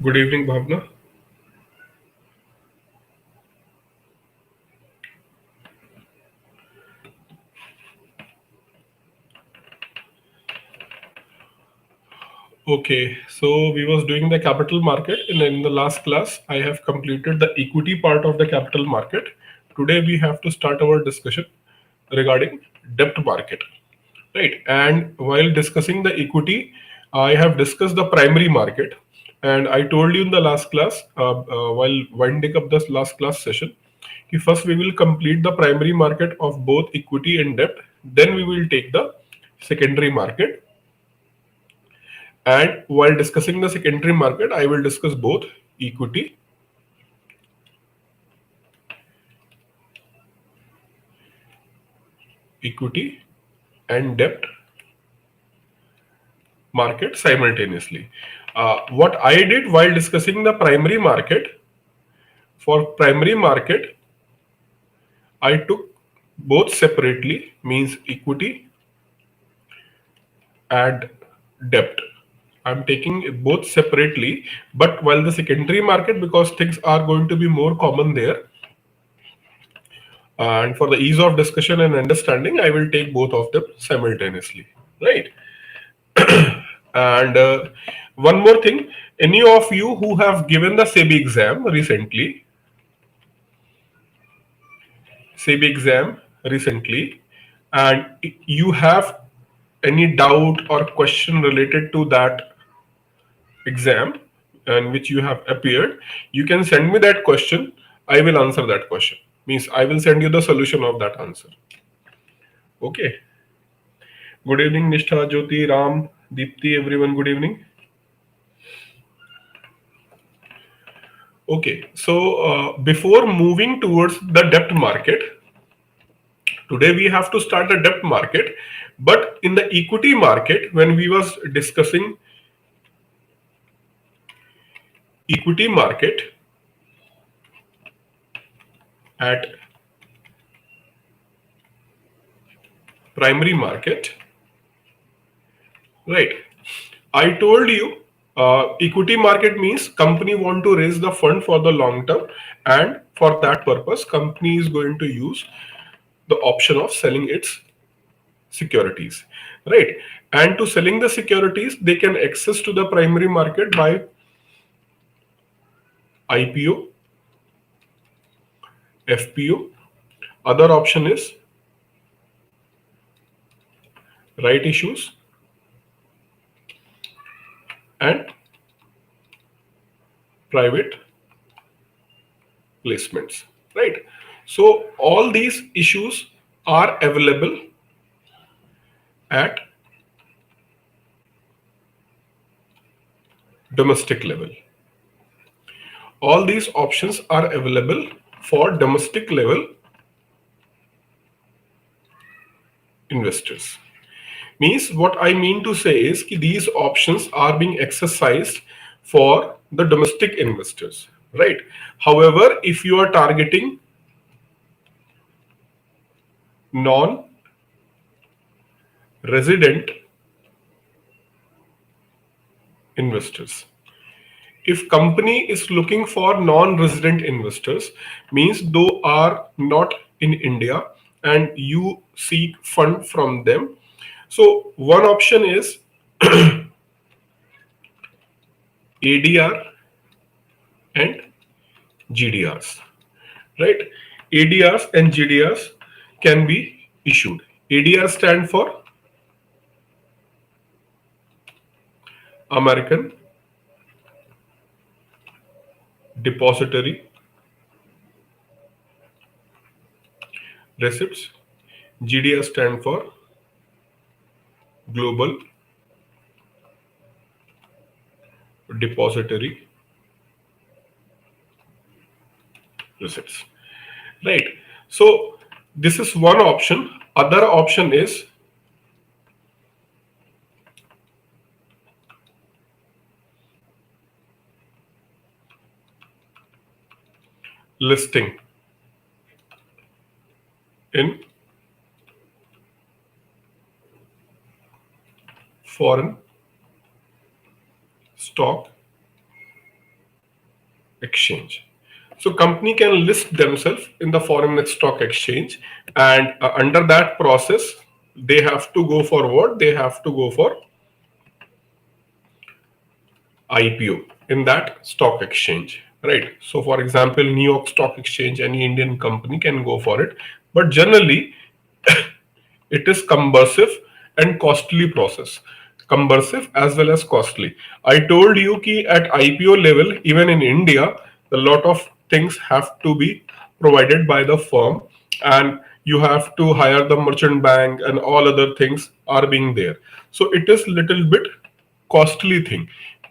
Good evening, Bhavna. Okay, so we was doing the capital market, and in the last class, I have completed the equity part of the capital market. Today, we have to start our discussion regarding debt market, right? And while discussing the equity, I have discussed the primary market, and I told you in the last class, while winding up this last class session, first we will complete the primary market of both equity and debt. Then we will take the secondary market. And while discussing the secondary market, I will discuss both equity and debt market simultaneously. What I did while discussing the primary market, for primary market, I took both separately, means equity and debt. I'm taking both separately, but while the secondary market, because things are going to be more common there, and for the ease of discussion and understanding, I will take both of them simultaneously, right? And one more thing, any of you who have given the SEBI exam recently, and you have any doubt or question related to that exam and which you have appeared, you can send me that question. I will answer that question. Means I will send you the solution of that answer. Okay. Good evening, Nishtha, Jyoti, Ram, Deepti, everyone. Good evening. Okay, so before moving towards the debt market, today we have to start the debt market. But in the equity market, when we was discussing equity market at primary market, right? I told you equity market means company want to raise the fund for the long term, and for that purpose, company is going to use the option of selling its securities, right? And to selling the securities, they can access to the primary market by IPO, FPO. Other option is right issues and private placements, right? So all these issues are available at domestic level. All these options are available for domestic level investors. Means what I mean to say is that these options are being exercised for the domestic investors, right? However, if you are targeting non-resident investors, if company is looking for non-resident investors, means those are not in India and you seek fund from them. So one option is ADR and GDRs, right? ADRs and GDRs can be issued. ADR stand for American Depository Receipts. GDR stand for Global Depository Receipts, right? So this is one option. Other option is listing in foreign stock exchange. So company can list themselves in the foreign stock exchange, and under that process, they have to go for what? They have to go for IPO in that stock exchange, right? So for example, New York Stock Exchange, any Indian company can go for it, but generally it is cumbersome and costly process. Cumbersome as well as costly. I told you ki at IPO level, even in India, a lot of things have to be provided by the firm, and you have to hire the merchant bank and all other things are being there. So it is little bit costly thing.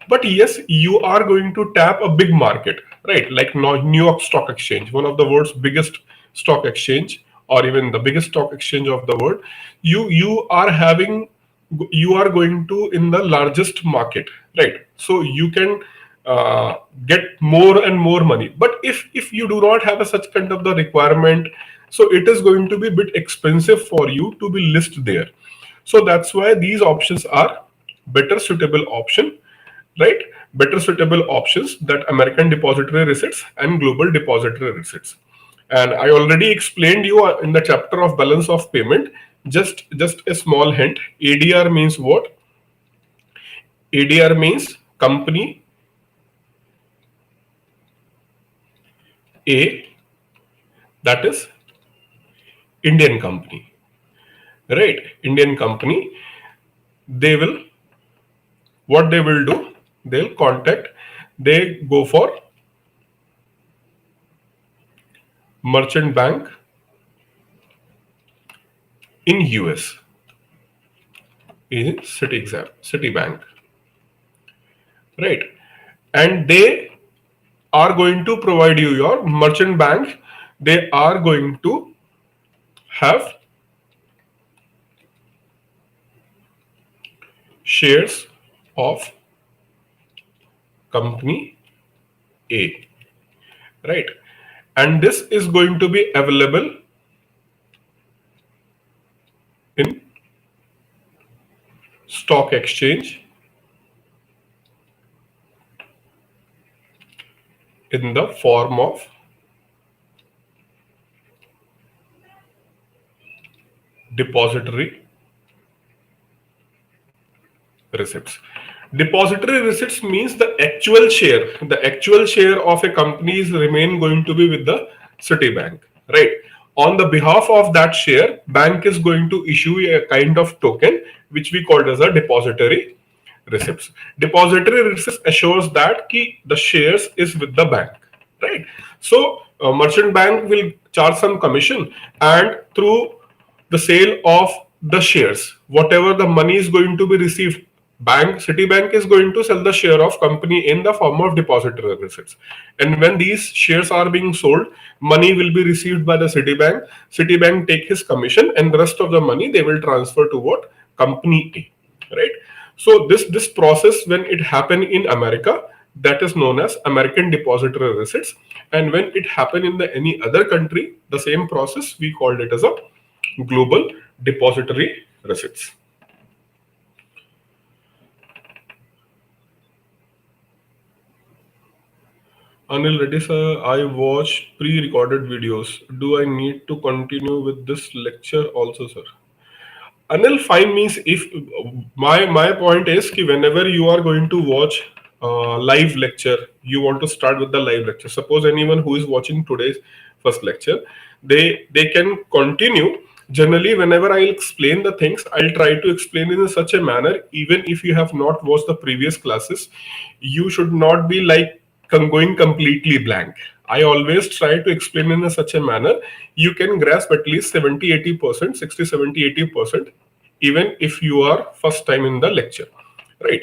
But yes, you are going to tap a big market, right? Like New York Stock Exchange, one of the world's biggest stock exchange, or even the biggest stock exchange of the world. You are going to in the largest market, right? So you can get more and more money. But if you do not have a such kind of the requirement, so it is going to be a bit expensive for you to be listed there. So that's why these options are better suitable option, right? Better suitable options that American Depository Receipts and Global Depository Receipts. And I already explained you in the chapter of balance of payment. Just a small hint. ADR means what? ADR means company A, that is Indian company, right? Indian company. They will, what they will do? They'll contact. They go for merchant bank in US, in Citibank, right? And they are going to provide you your merchant bank. They are going to have shares of company A, right? And this is going to be available in stock exchange in the form of depository receipts. Depository receipts means the actual share. The actual share of a company is remain going to be with the Citibank, right? On the behalf of that share, bank is going to issue a kind of token which we call as a depository receipts. Depository receipts assures that the shares is with the bank, right? So merchant bank will charge some commission, and through the sale of the shares, whatever the money is going to be received, Citibank is going to sell the share of company in the form of depository receipts. And when these shares are being sold, money will be received by the Citibank. Citibank take his commission, and the rest of the money they will transfer to what? Company A, right? So this process, when it happen in America, that is known as American Depository Receipts. And when it happen in any other country, the same process, we called it as a Global Depository Receipts. Anil Reddy sir, I watch pre-recorded videos. Do I need to continue with this lecture also, sir? Anil, fine means if my point is कि whenever you are going to watch live lecture, you want to start with the live lecture. Suppose anyone who is watching today's first lecture, they can continue. Generally, whenever I explain the things, I'll try to explain in such a manner. Even if you have not watched the previous classes, you should not be like going completely blank. I always try to explain in such a manner you can grasp at least 70-80%, 60-70-80%, even if you are first time in the lecture, right?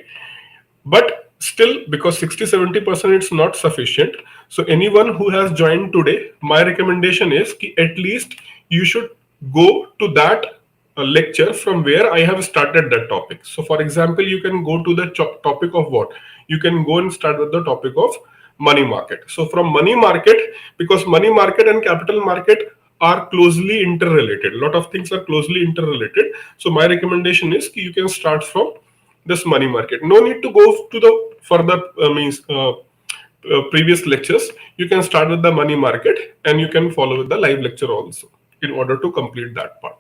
But still, because 60-70% it's not sufficient. So anyone who has joined today, my recommendation is at least you should go to that lecture from where I have started that topic. So for example, you can go to the topic of what? You can go and start with the topic of money market. So from money market, because money market and capital market are closely interrelated. A lot of things are closely interrelated. So my recommendation is you can start from this money market. No need to go to the further previous lectures, you can start with the money market and you can follow with the live lecture also in order to complete that part.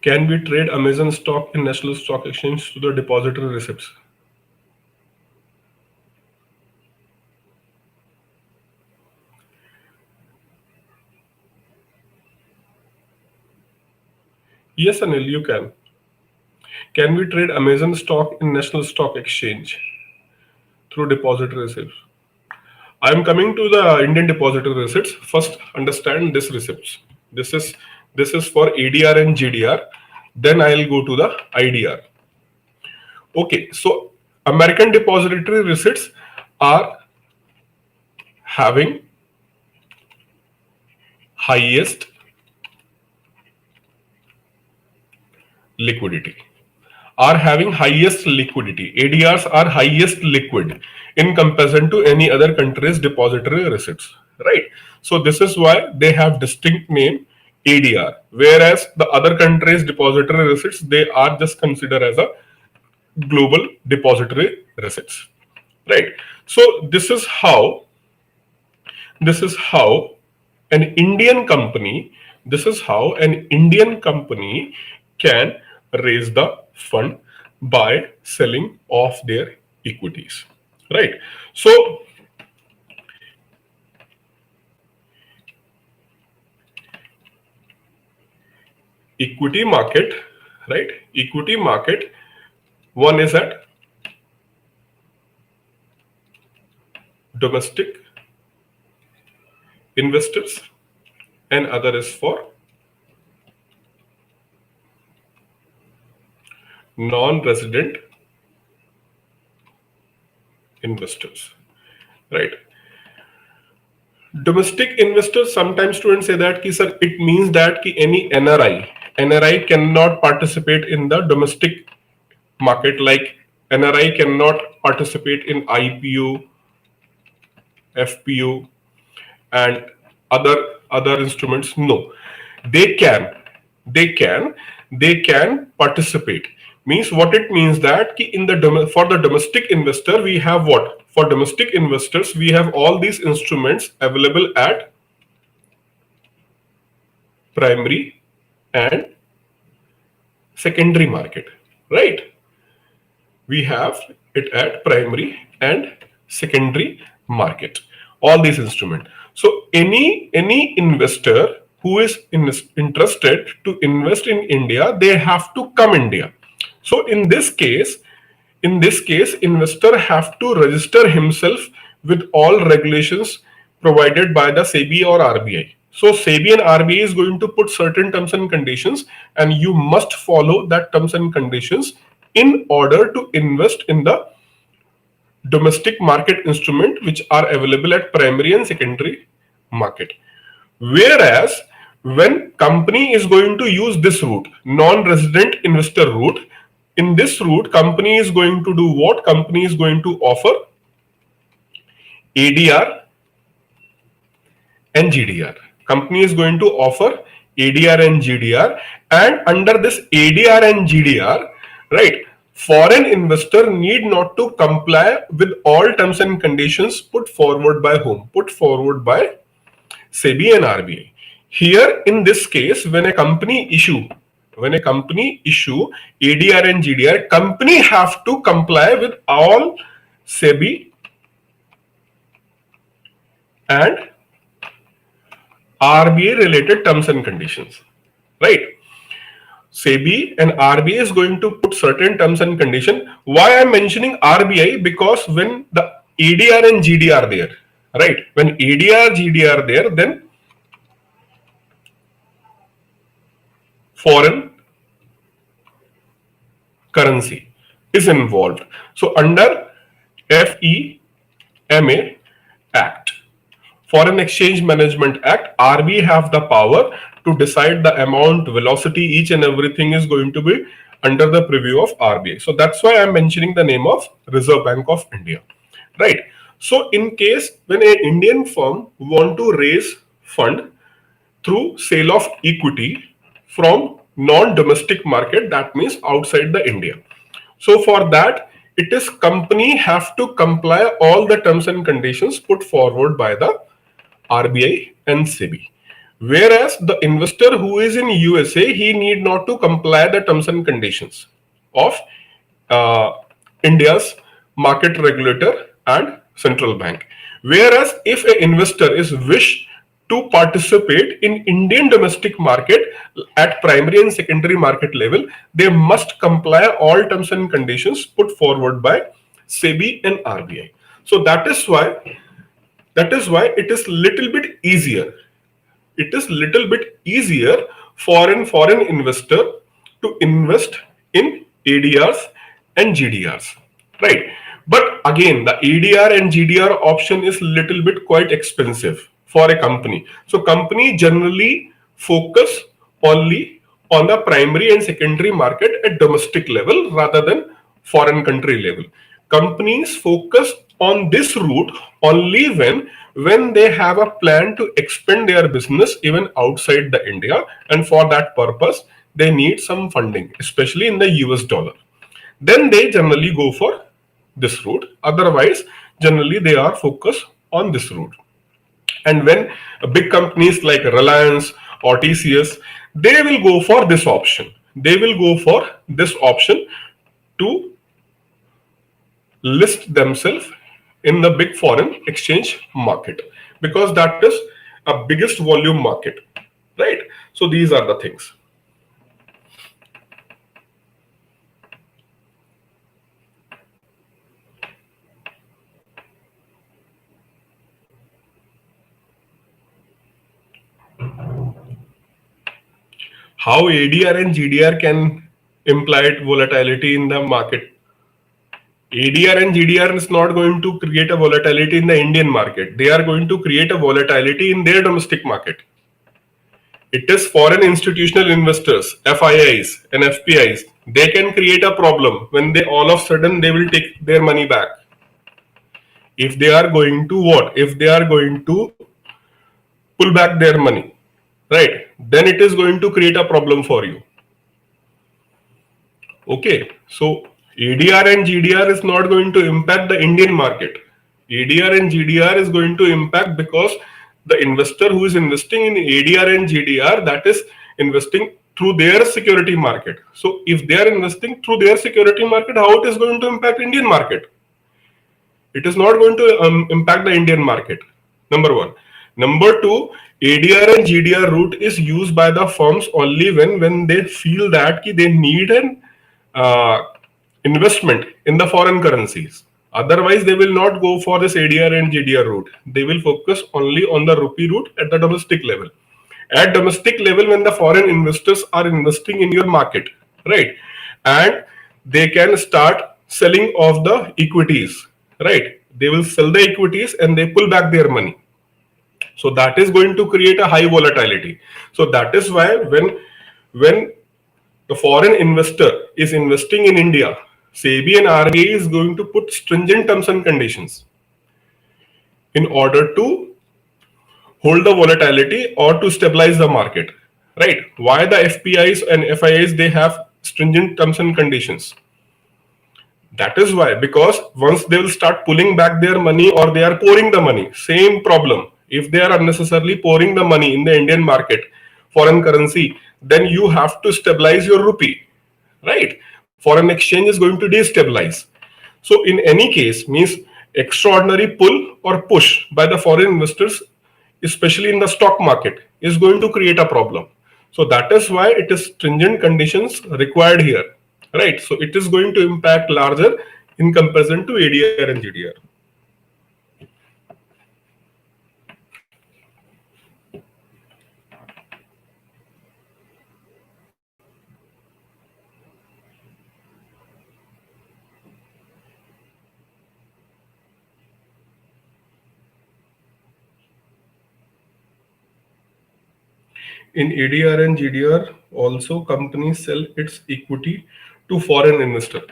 Can we trade Amazon stock in National Stock Exchange to the depository receipts? Yes, Anil, you can. Can we trade Amazon stock in National Stock Exchange through depository receipts? I am coming to the Indian depository receipts. First, understand this receipts. This is for ADR and GDR. Then I'll go to the IDR. Okay, so American depository receipts are having highest liquidity. ADRs are highest liquid in comparison to any other country's depository receipts, right? So this is why they have distinct name ADR, whereas the other countries' depository receipts, they are just considered as a global depository receipts, right? So this is how an Indian company can raise the fund by selling off their equities, right? So equity market, right? Equity market, one is at domestic investors and other is for non-resident investors, right? Domestic investors, sometimes students say that sir, it means that any NRI cannot participate in the domestic market, like NRI cannot participate in IPO, FPO and other instruments. No, they can participate. Means what it means that for the domestic investor we have what? For domestic investors we have all these instruments available at primary and secondary market, right? We have it at primary and secondary market, all these instruments. So any investor who is interested to invest in India, they have to come India. So in this case, investor have to register himself with all regulations provided by the SEBI or RBI. So SEBI and RBI is going to put certain terms and conditions, and you must follow that terms and conditions in order to invest in the domestic market instrument which are available at primary and secondary market. Whereas when company is going to use this route, non-resident investor route, in this route company is going to do what? Company is going to offer ADR and GDR. Company is going to offer ADR and GDR, and under this ADR and GDR, right, foreign investor need not to comply with all terms and conditions put forward by whom? Put forward by SEBI and RBI. Here in this case, when a company issue ADR and GDR, company have to comply with all SEBI and RBI related terms and conditions, right? SEBI and RBI is going to put certain terms and conditions. Why I'm mentioning RBI? Because when the ADR and GDR are there, right? When ADR, GDR are there, then foreign currency is involved. So under FEMA Act, Foreign Exchange Management Act, RBI have the power to decide the amount, velocity, each and everything is going to be under the preview of RBI. So that's why I'm mentioning the name of Reserve Bank of India, right? So in case when an Indian firm want to raise fund through sale of equity from non-domestic market, that means outside the India. So for that, it is company have to comply all the terms and conditions put forward by the RBI and SEBI. Whereas the investor who is in USA, he need not to comply the terms and conditions of uh, India's market regulator and central bank. Whereas if an investor is wish to participate in Indian domestic market at primary and secondary market level, they must comply all terms and conditions put forward by SEBI and RBI. So that is why it is little bit easier. It is little bit easier for an foreign investor to invest in ADRs and GDRs, right? But again, the ADR and GDR option is little bit quite expensive for a company. So company generally focus only on the primary and secondary market at domestic level rather than foreign country level. Companies focus on this route only when they have a plan to expand their business even outside the India, and for that purpose they need some funding, especially in the US dollar. Then they generally go for this route. Otherwise, generally they are focused on this route. And when big companies like Reliance or TCS, they will go for this option. They will go for this option to list themselves in the big foreign exchange market, because that is a biggest volume market, right? So these are the things. How ADR and GDR can imply volatility in the market? ADR and GDR is not going to create a volatility in the Indian market. They are going to create a volatility in their domestic market. It is foreign institutional investors, FIIs and FPIs. They can create a problem when they all of a sudden they will take their money back. If they are going to what? If they are going to pull back their money, right? Then it is going to create a problem for you. Okay, so ADR and GDR is not going to impact the Indian market. ADR and GDR is going to impact because the investor who is investing in ADR and GDR, that is investing through their security market. So if they are investing through their security market, how it is going to impact Indian market? It is not going to impact the Indian market. Number one. Number two, ADR and GDR route is used by the firms only when they feel that they need an investment in the foreign currencies. Otherwise, they will not go for this ADR and GDR route. They will focus only on the rupee route at the domestic level. At domestic level, when the foreign investors are investing in your market, right, and they can start selling off the equities, right? They will sell the equities and they pull back their money. So that is going to create a high volatility. So that is why when the foreign investor is investing in India, SEBI and RBI is going to put stringent terms and conditions in order to hold the volatility or to stabilize the market, right? Why the FPIs and FIIs, they have stringent terms and conditions? That is why, because once they will start pulling back their money or they are pouring the money, same problem. If they are unnecessarily pouring the money in the Indian market, foreign currency, then you have to stabilize your rupee, right? Foreign exchange is going to destabilize. So in any case, means extraordinary pull or push by the foreign investors, especially in the stock market, is going to create a problem. So that is why it is stringent conditions required here, right? So it is going to impact larger in comparison to ADR and GDR. In ADR and GDR, also companies sell its equity to foreign investor.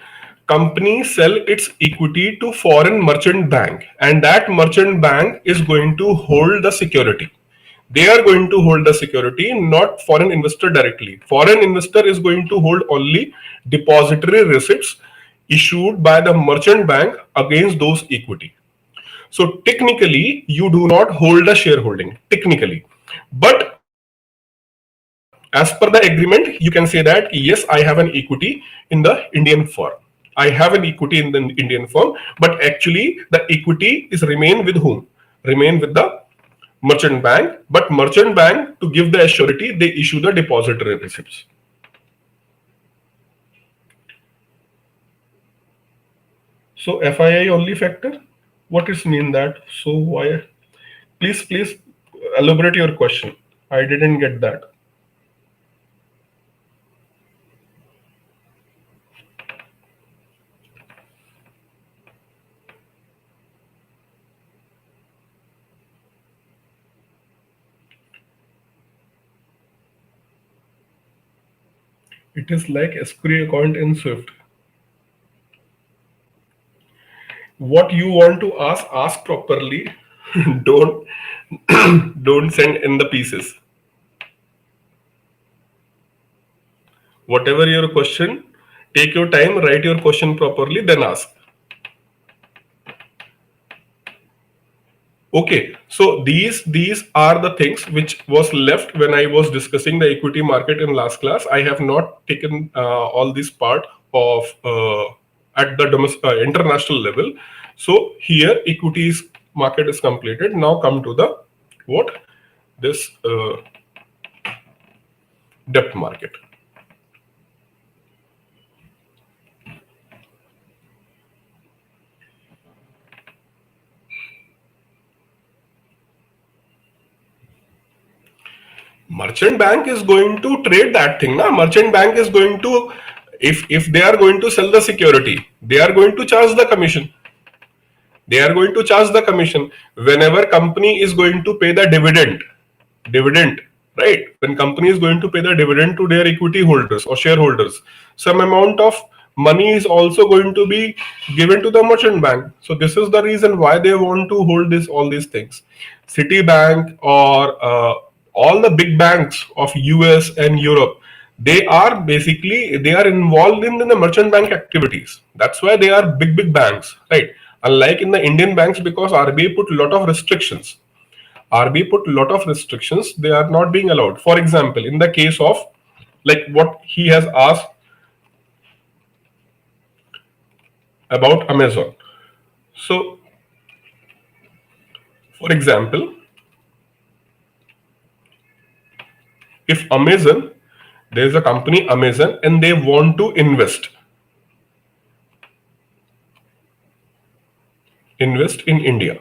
Company sell its equity to foreign merchant bank, and that merchant bank is going to hold the security. They are going to hold the security, not foreign investor directly. Foreign investor is going to hold only depository receipts issued by the merchant bank against those equity. So technically, you do not hold a shareholding, technically. But as per the agreement, you can say that, yes, I have an equity in the Indian firm. I have an equity in the Indian firm, but actually the equity is remain with whom? Remain with the merchant bank, but merchant bank, to give the surety, they issue the depository receipts. So FII only factor, what is mean that? So why? Please elaborate your question. I didn't get that. It is like escrow account in Swift. What you want to ask properly. don't don't send in the pieces. Whatever your question, take your time, write your question properly, then ask. Okay, so these are the things which was left when I was discussing the equity market in last class. I have not taken all this part of at the international level. So here equities market is completed. Now come to the what this debt market. Merchant bank is going to trade that thing. Na? Merchant bank is going to, if they are going to sell the security, they are going to charge the commission. They are going to charge the commission whenever company is going to pay the dividend, right? When company is going to pay the dividend to their equity holders or shareholders, some amount of money is also going to be given to the merchant bank. So this is the reason why they want to hold all these things. Citibank or all the big banks of US and Europe, they are involved in the merchant bank activities. That's why they are big banks, right? Unlike in the Indian banks, because RBI put a lot of restrictions. RBI put a lot of restrictions. They are not being allowed. For example, in the case of like what he has asked about Amazon. So, for example, if Amazon, there is a company Amazon and they want to invest in India.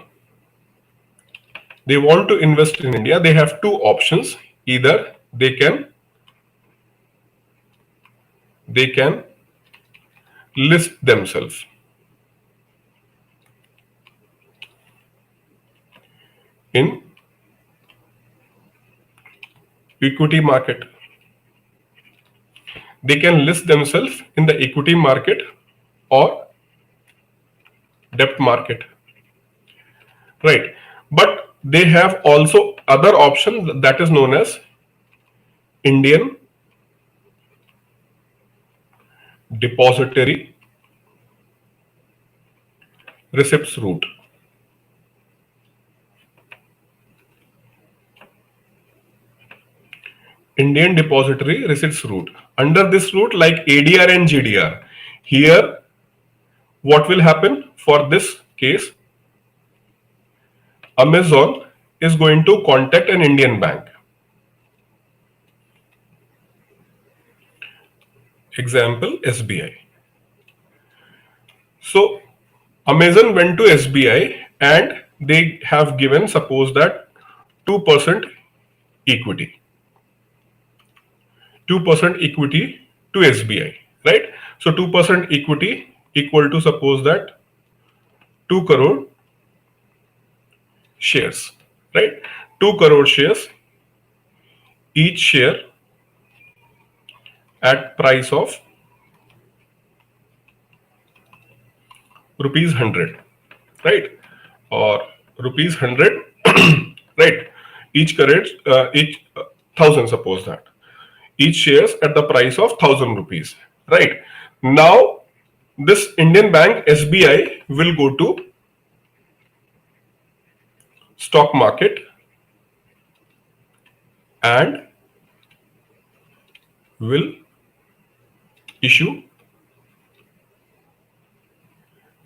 They want to invest in India. They have two options. Either they can list themselves in equity market. They can list themselves in the equity market or debt market, right? But they have also other option that is known as Indian Depository Receipts route. Indian Depository Receipts route. Under this route, like ADR and GDR, here what will happen for this case? Amazon is going to contact an Indian bank. Example, SBI. So Amazon went to SBI and they have given, suppose that 2% equity. 2% equity to SBI, right? So 2% equity equal to, suppose that 2 crore shares, right? 2 crore shares, each share at price of rupees 100, right? Or rupees 100, right? each 1,000, suppose that. Each shares at the price of 1,000 rupees, right? Now, this Indian bank SBI will go to stock market and will issue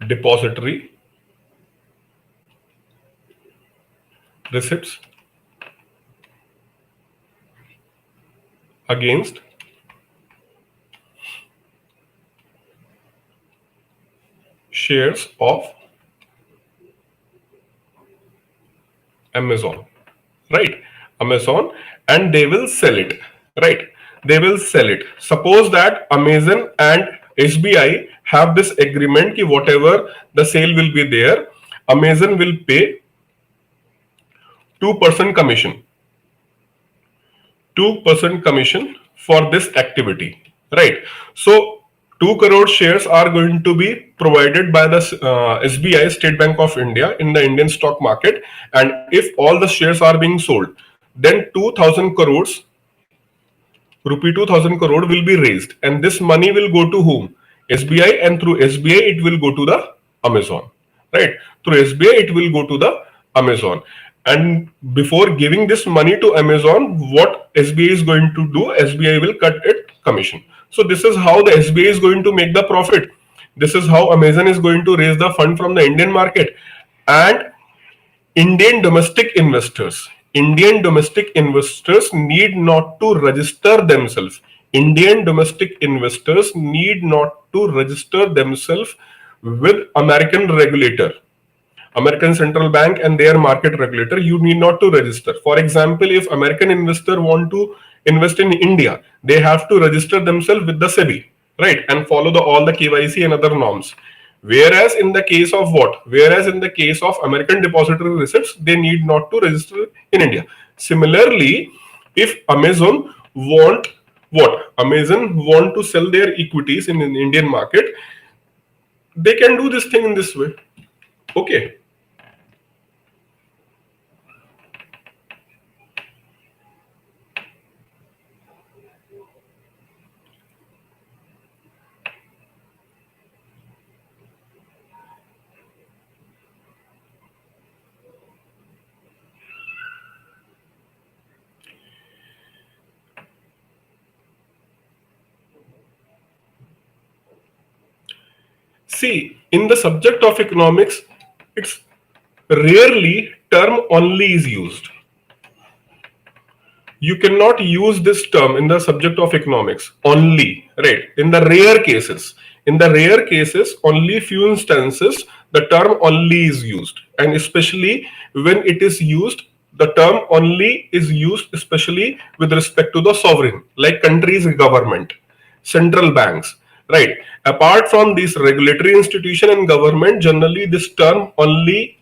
depository receipts against shares of Amazon, right? Amazon, and they will sell it, right? They will sell it. Suppose that Amazon and SBI have this agreement ki whatever the sale will be there, Amazon will pay 2% commission. 2% commission for this activity, right? So 2 crore shares are going to be provided by the SBI, State Bank of India, in the Indian stock market, and if all the shares are being sold, then 2,000 crores rupee 2,000 crore will be raised, and this money will go to whom? SBI, and through SBI it will go to the Amazon, right? Through SBI it will go to the Amazon. And before giving this money to Amazon, what SBI is going to do? SBI will cut its commission. So this is how the SBI is going to make the profit. This is how Amazon is going to raise the fund from the Indian market. And Indian domestic investors need not to register themselves. Indian domestic investors need not to register themselves with American regulator, American Central Bank and their market regulator. You need not to register. For example, if American investor want to invest in India, they have to register themselves with the SEBI, right? And follow all the KYC and other norms. Whereas in the case of American Depository Receipts, they need not to register in India. Similarly, if Amazon want to sell their equities in the Indian market, they can do this thing in this way. Okay. See, in the subject of economics, it's rarely term only is used. You cannot use this term in the subject of economics only, right? In the rare cases, only few instances, the term only is used. And especially when it is used, the term only is used especially with respect to the sovereign, like countries' government, central banks, right? Apart from this regulatory institution and government, generally this term only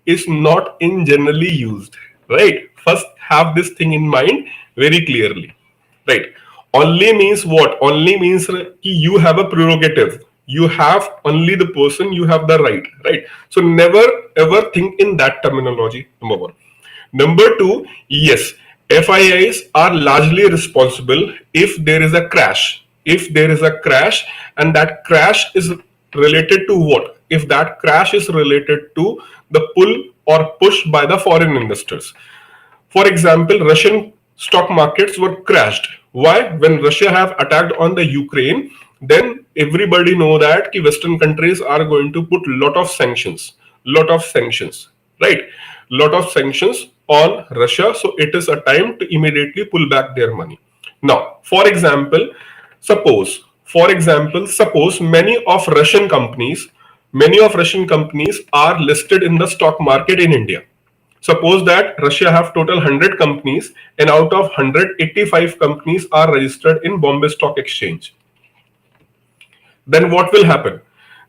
is not in generally used, right? First have this thing in mind very clearly, right? Only means what? Only means you have a prerogative. You have only the person, you have the right? So never ever think in that terminology, number one. Number two, yes, FIIs are largely responsible if there is a crash. If there is a crash, and that crash is related to what? If that crash is related to the pull or push by the foreign investors. For example, Russian stock markets were crashed. Why? When Russia have attacked on the Ukraine, then everybody know that Western countries are going to put lot of sanctions, right? Lot of sanctions on Russia. So it is a time to immediately pull back their money. Now, for example, suppose many of Russian companies are listed in the stock market in India. Suppose that Russia have total 100 companies, and out of 185 companies are registered in Bombay Stock Exchange. Then what will happen?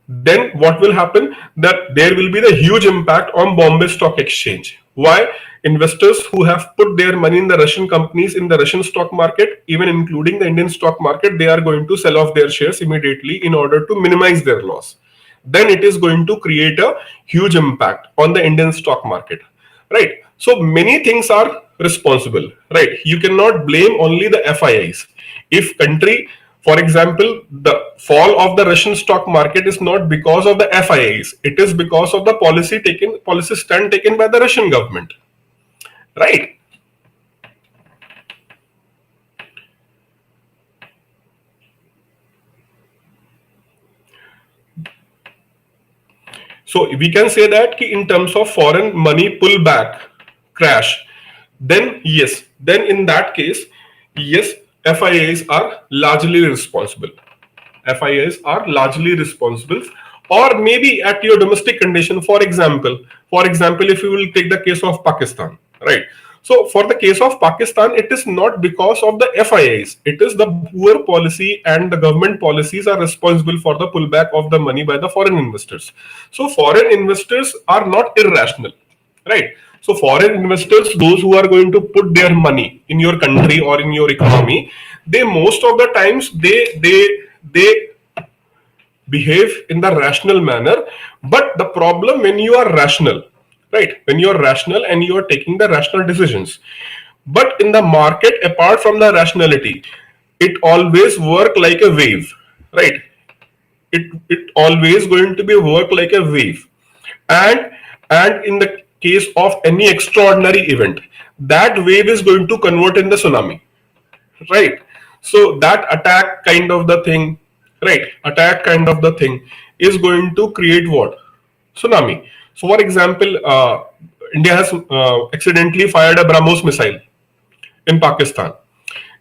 That there will be the huge impact on Bombay Stock Exchange. Why? Investors who have put their money in the Russian companies in the Russian stock market, even including the Indian stock market, they are going to sell off their shares immediately in order to minimize their loss. Then it is going to create a huge impact on the Indian stock market, right? So many things are responsible, right? You cannot blame only the FIIs. If country, for example, the fall of the Russian stock market is not because of the FIIs, it is because of the policy stand taken by the Russian government, right? So we can say that in terms of foreign money pullback, crash, then yes, then in that case, yes, FIAs are largely responsible. FIAs are largely responsible, or maybe at your domestic condition. For example, if you will take the case of Pakistan, right? So for the case of Pakistan, it is not because of the FIAs. It is the poor policy and the government policies are responsible for the pullback of the money by the foreign investors. So foreign investors are not irrational, right? So foreign investors, those who are going to put their money in your country or in your economy, they most of the times they behave in the rational manner. But the problem, when you are rational, right, when you are rational and you are taking the rational decisions, but in the market, apart from the rationality, it always work like a wave, right? It always going to be work like a wave. And and in the case of any extraordinary event, that wave is going to convert in the tsunami, right? So that attack kind of the thing, right, attack kind of the thing is going to create what? Tsunami. So for example, India has accidentally fired a BrahMos missile in Pakistan.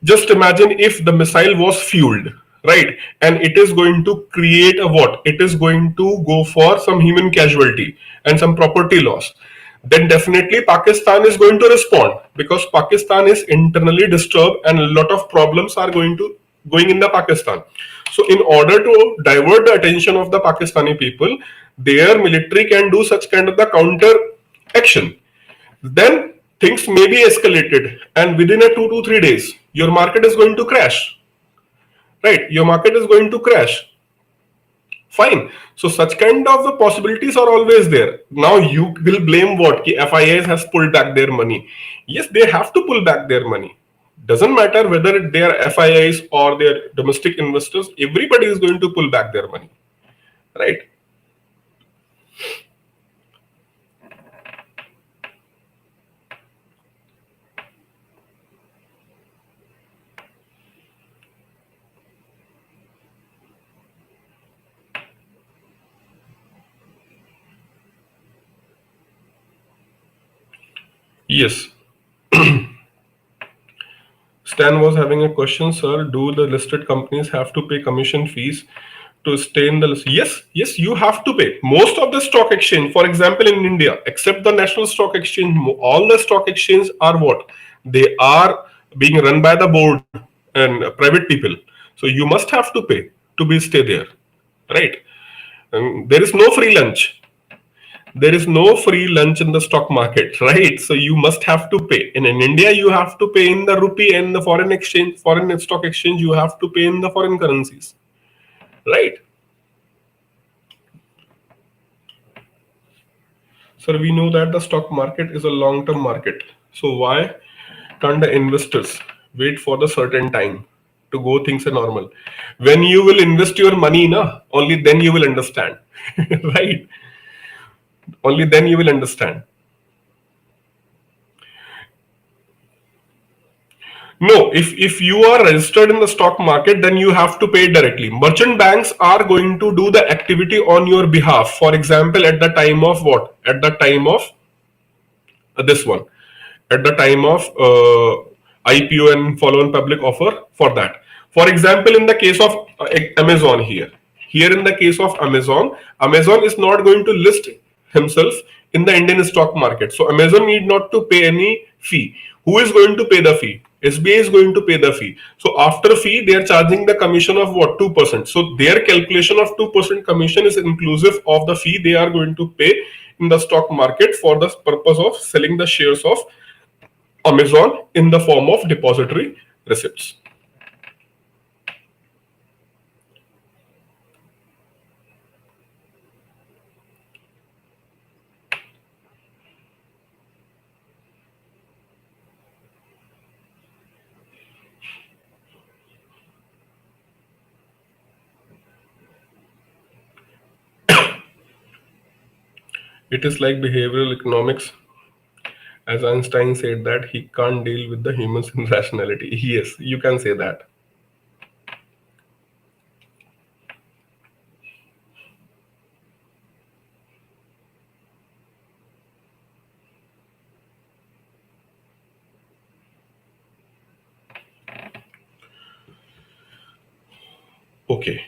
Just imagine if the missile was fueled, right? And it is going to create a what? It is going to go for some human casualty and some property loss. Then definitely Pakistan is going to respond, because Pakistan is internally disturbed and a lot of problems are going in the Pakistan. So in order to divert the attention of the Pakistani people, their military can do such kind of the counter action. Then things may be escalated, and within a 2 to 3 days, your market is going to crash. Right? Your market is going to crash. Fine. So such kind of the possibilities are always there. Now you will blame what? Ki FIAs has pulled back their money. Yes, they have to pull back their money. Doesn't matter whether they are FIIs or their domestic investors, everybody is going to pull back their money. Right? Yes. Stan was having a question, sir. Do the listed companies have to pay commission fees to stay in the list? Yes, yes, you have to pay. Most of the stock exchange, for example, in India, except the national stock exchange, all the stock exchanges are what? They are being run by the board and private people. So you must have to pay to be stay there, right? And there is no free lunch. There is no free lunch in the stock market, right? So you must have to pay. And in India, you have to pay in the rupee, and the foreign stock exchange, you have to pay in the foreign currencies, right? So we know that the stock market is a long-term market. So why can't the investors wait for the certain time to go things are normal? When you will invest your money, only then you will understand, right? Only then you will understand. No, if you are registered in the stock market, then you have to pay directly. Merchant banks are going to do the activity on your behalf. For example, at the time of what? At the time of this one. At the time of IPO and follow-on public offer for that. For example, in the case of Amazon here in the case of Amazon is not going to list himself in the Indian stock market. So Amazon need not to pay any fee. Who is going to pay the fee? SBI is going to pay the fee. So after fee, they are charging the commission of what? 2%. So their calculation of 2% commission is inclusive of the fee they are going to pay in the stock market for the purpose of selling the shares of Amazon in the form of depository receipts. It is like behavioral economics. As Einstein said that he can't deal with the humans in rationality. Yes, you can say that. Okay.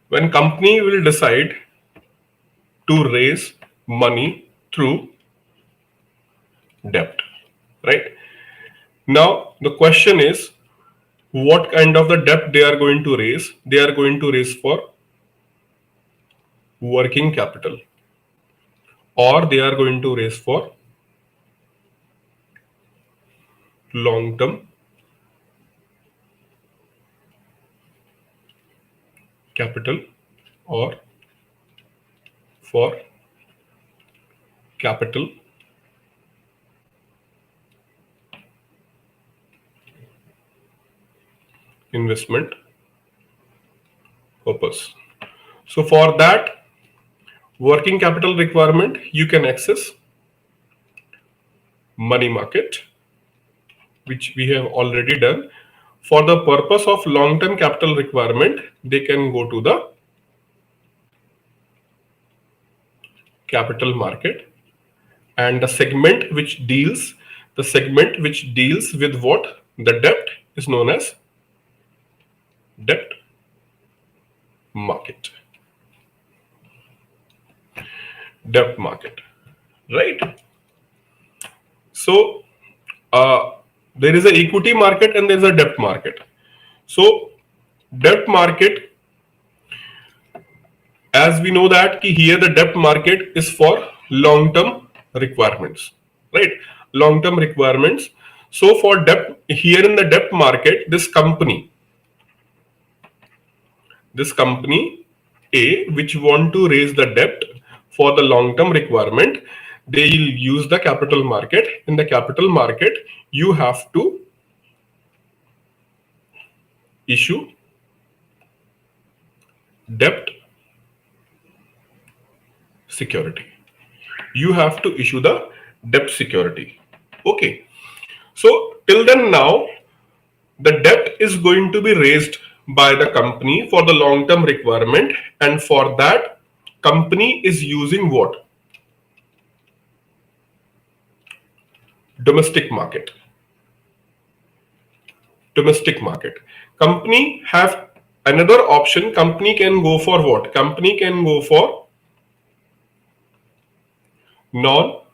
When company will decide to raise money through debt, right? Now the question is what kind of the debt they are going to raise? They are going to raise for working capital, or they are going to raise for long term capital, or for capital investment purpose. So for that working capital requirement, you can access money market, which we have already done. For the purpose of long-term capital requirement, they can go to the capital market, and the segment which deals with what the debt is known as debt market. Debt market, right? So there is a equity market and there is a debt market. So debt market, as we know that here the debt market is for long term requirements, right? Long term requirements. So for debt, here in the debt market, this company A, which want to raise the debt for the long term requirement, they will use the capital market. In the capital market, you have to issue debt security. You have to issue the debt security. Okay. So till then now, the debt is going to be raised by the company for the long term requirement, and for that company is using what? Domestic market. Domestic market. Company have another option. Company can go for what? Company can go for non-resident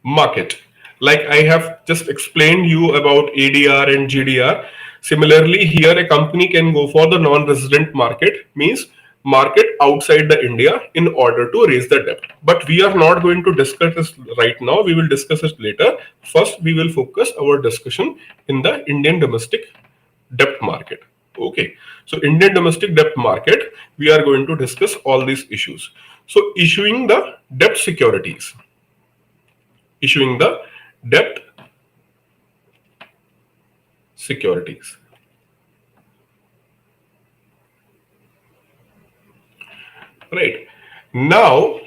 market. Like I have just explained you about ADR and GDR. Similarly, here a company can go for the non-resident market, means market outside the India, in order to raise the debt. But we are not going to discuss this right now. We will discuss it later. First, we will focus our discussion in the Indian domestic debt market. Okay. So Indian domestic debt market, we are going to discuss all these issues. So issuing the debt securities. Issuing the debt securities. Right. Now,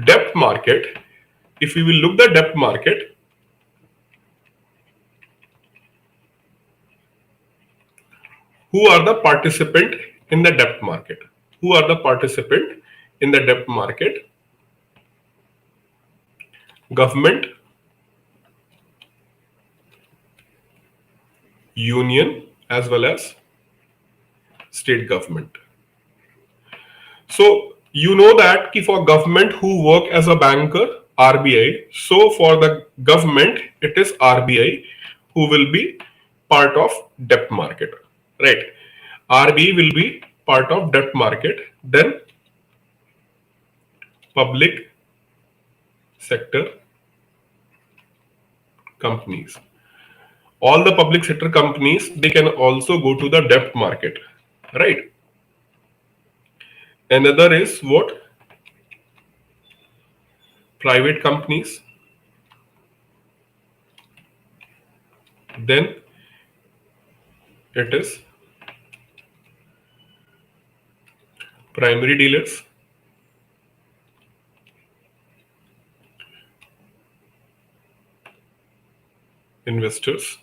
debt market, if we will look the debt market, who are the participant in the debt market? Who are the participant in the debt market? Government, union, as well as state government. So you know that for government who work as a banker, RBI. So for the government, it is RBI who will be part of debt market, right? RBI will be part of debt market. Then public sector companies. All the public sector companies, they can also go to the debt market, right? Another is what? Private companies. Then it is primary dealers, investors,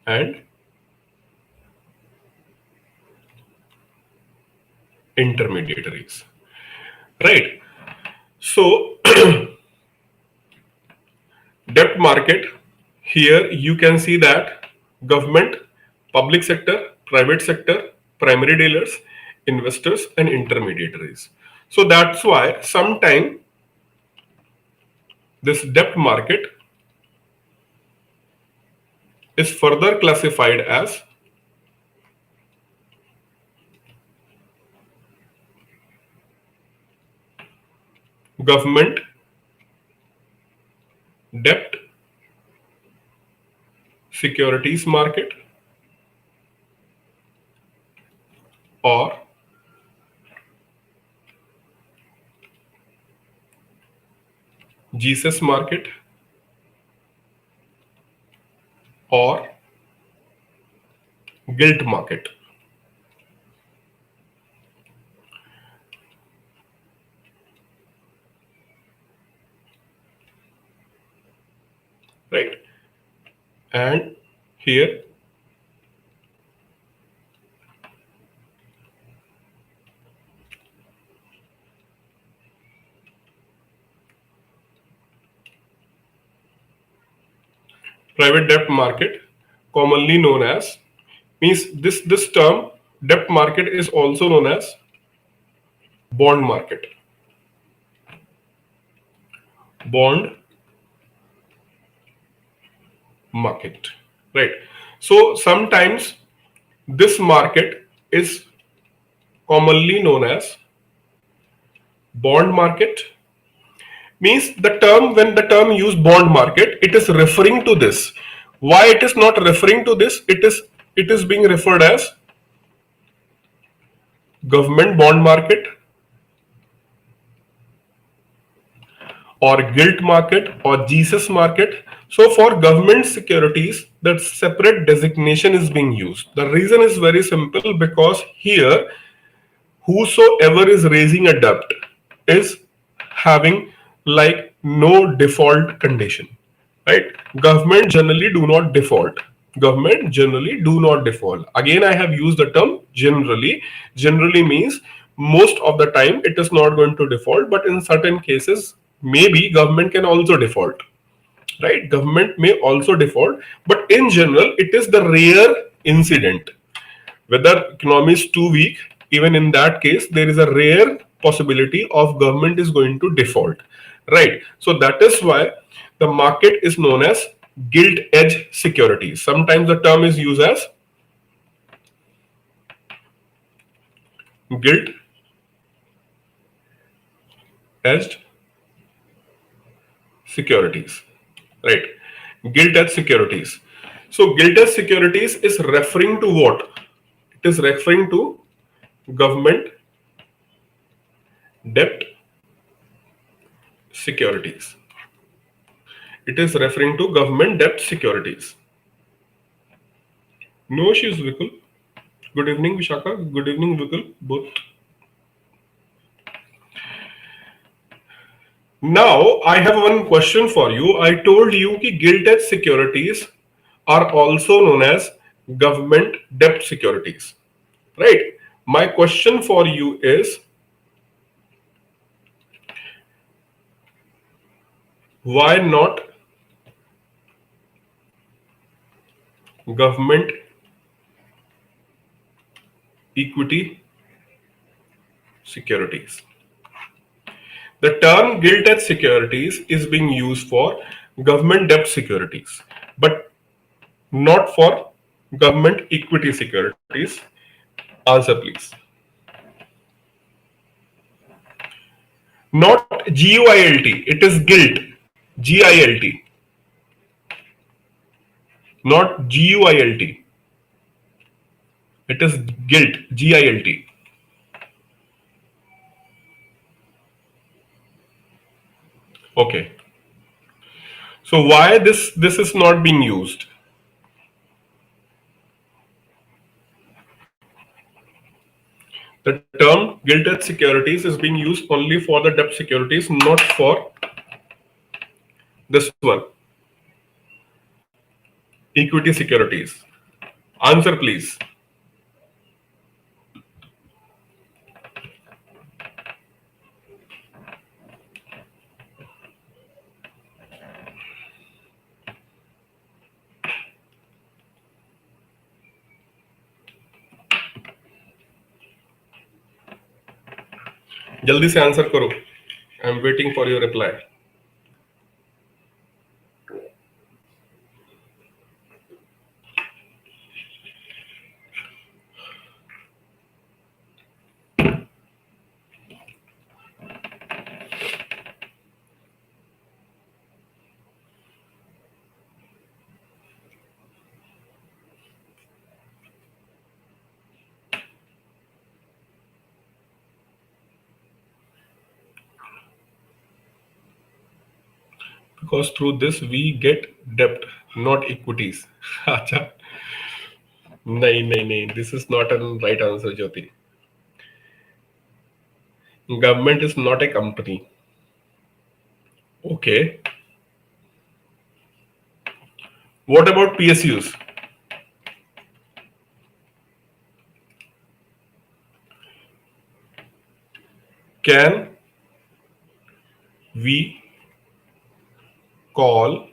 and intermediaries. Right. So debt market, here you can see that government, public sector, private sector, primary dealers, investors, and intermediaries. So that's why sometime this debt market is further classified as government debt securities market or GSES market or gilt market. Right. And here private debt market, commonly known as, means this term debt market is also known as bond market. Bond market. Right. So sometimes this market is commonly known as bond market, means the term, when the term use bond market, it is referring to this. Why it is not referring to this? It is being referred as government bond market or gilt market or GSES market. So for government securities, that separate designation is being used. The reason is very simple, because here whosoever is raising a debt is having like no default condition, right? Government generally do not default. Government generally do not default. Again, I have used the term generally. Generally means most of the time it is not going to default, but in certain cases maybe government can also default, right? Government may also default, but in general it is the rare incident. Whether economy is too weak, even in that case there is a rare possibility of government is going to default, right? So that is why the market is known as gilt edge securities. Sometimes the term is used as gilt edged securities, right? Gilt edge securities. So gilt edge securities is referring to what? It is referring to government debt securities. It is referring to government debt securities. No issues, Vikul. Good evening, Vishaka. Good evening, Vikul. Both. Now, I have one question for you. I told you that gilt-edged securities are also known as government debt securities, right? My question for you is, why not government equity securities? The term gilt-edged securities is being used for government debt securities, but not for government equity securities. Answer, please. Not GUILT, it is gilt. GILT, not GUILT. It is gilt. GILT. Okay. So why this is not being used? The term gilt-edged securities is being used only for the debt securities, not for this one, equity securities. Answer please. जल्दी से answer करो. I am waiting for your reply. Because through this we get debt, not equities. अच्छा. नहीं. This is not a right answer, Jyoti. Government is not a company. Okay. What about PSUs? Can we call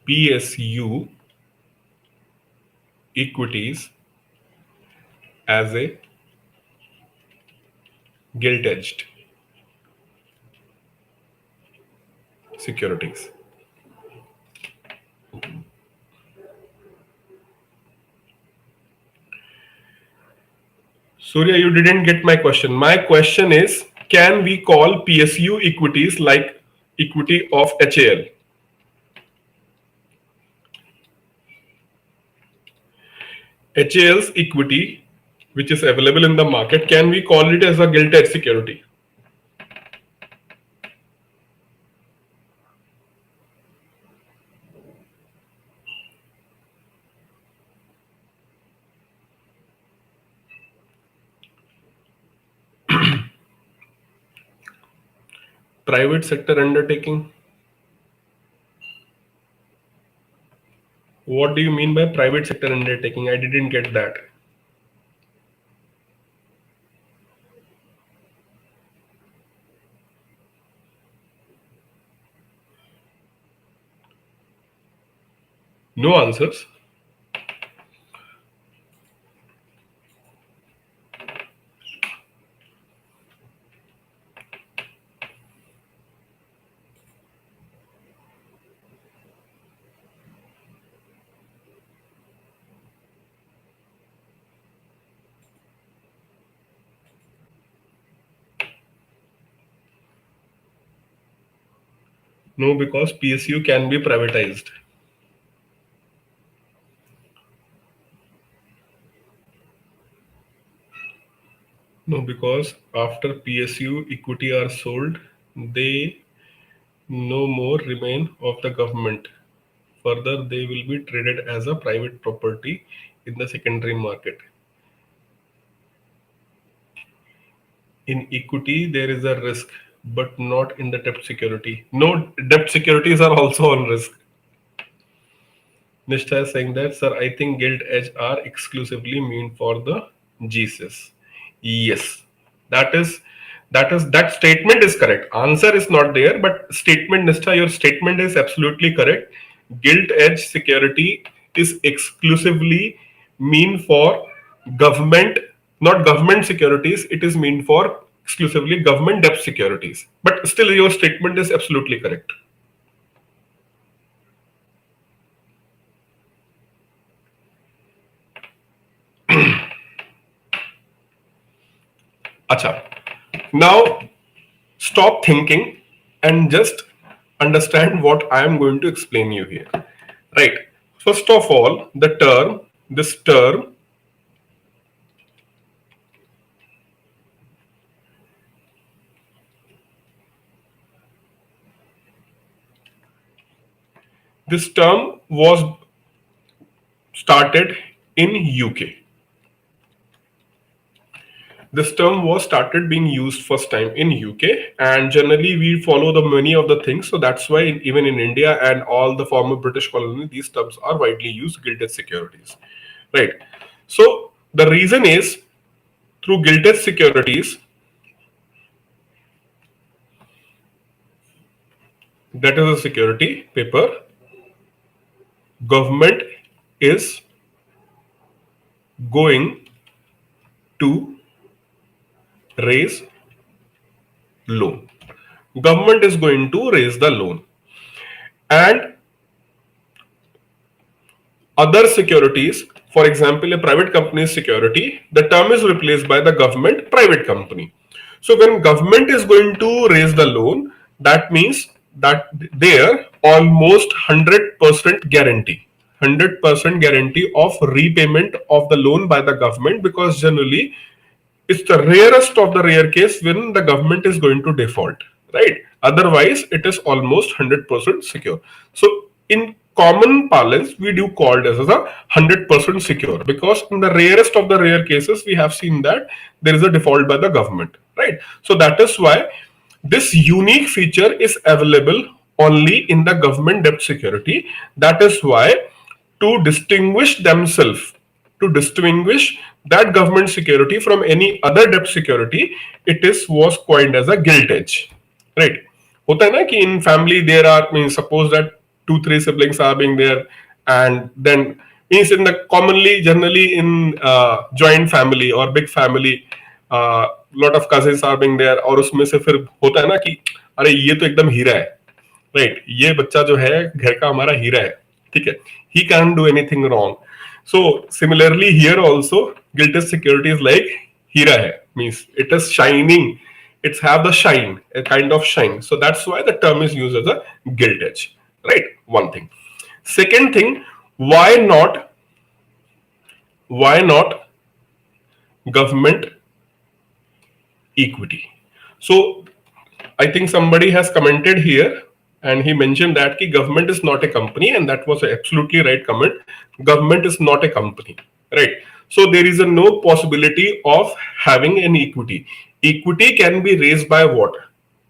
PSU equities as a gilt-edged securities? Surya, you didn't get my question. My question is, can we call PSU equities like equity of HAL? HAL's equity, which is available in the market, can we call it as a gilt-edged security? Private sector undertaking. What do you mean by private sector undertaking? I didn't get that. No answers. No, because PSU can be privatized. No, because after PSU equity are sold, they no more remain of the government. Further, they will be traded as a private property in the secondary market. In equity, there is a risk, but not in the debt security. No, debt securities are also on risk. Nishtha is saying that, sir, I think gilt edge are exclusively mean for the GSIS. Yes, that statement is correct. Answer is not there, but statement, Nishtha, your statement is absolutely correct. Gilt edge security is exclusively mean for government, not government securities. It is mean for exclusively government debt securities. But still, your statement is absolutely correct. Acha. Now stop thinking and just understand what I am going to explain you here. Right. First of all, this term was started in UK. This term was started being used first time in UK, and generally we follow the many of the things. So that's why even in India and all the former British colony, these terms are widely used, gilded securities, right? So the reason is through gilded securities, that is a security paper, government is going to raise loan. Government is going to raise the loan. And other securities, for example, a private company's security, the term is replaced by the government private company. So when government is going to raise the loan, that means that there almost 100% guarantee. 100% guarantee of repayment of the loan by the government, because generally it's the rarest of the rare case when the government is going to default, right? Otherwise it is almost 100% secure. So in common parlance we do call it as a 100% secure, because in the rarest of the rare cases we have seen that there is a default by the government, right? So that is why this unique feature is available only in the government debt security. That is why to distinguish themselves, to distinguish that government security from any other debt security, it is was coined as a gilt edge, right? होता है ना कि in family there are, means suppose that 2-3 siblings are being there, and then means in the commonly generally in joint family or big family, lot of cousins are being there, और उसमें से फिर होता है ना कि अरे ये तो एकदम हीरा है, राइट, ये बच्चा जो है घर का हमारा हीरा है, ठीक है, he can't do anything wrong. So similarly here also gilded security is like hira hai, means it is shining, it's have the shine, a kind of shine. So that's why the term is used as a gilt edge, right? One thing. Second thing, why not government equity? So I think somebody has commented here and he mentioned that ki government is not a company, and that was an absolutely right comment. Government is not a company, right? So there is a no possibility of having an equity. Equity can be raised by what?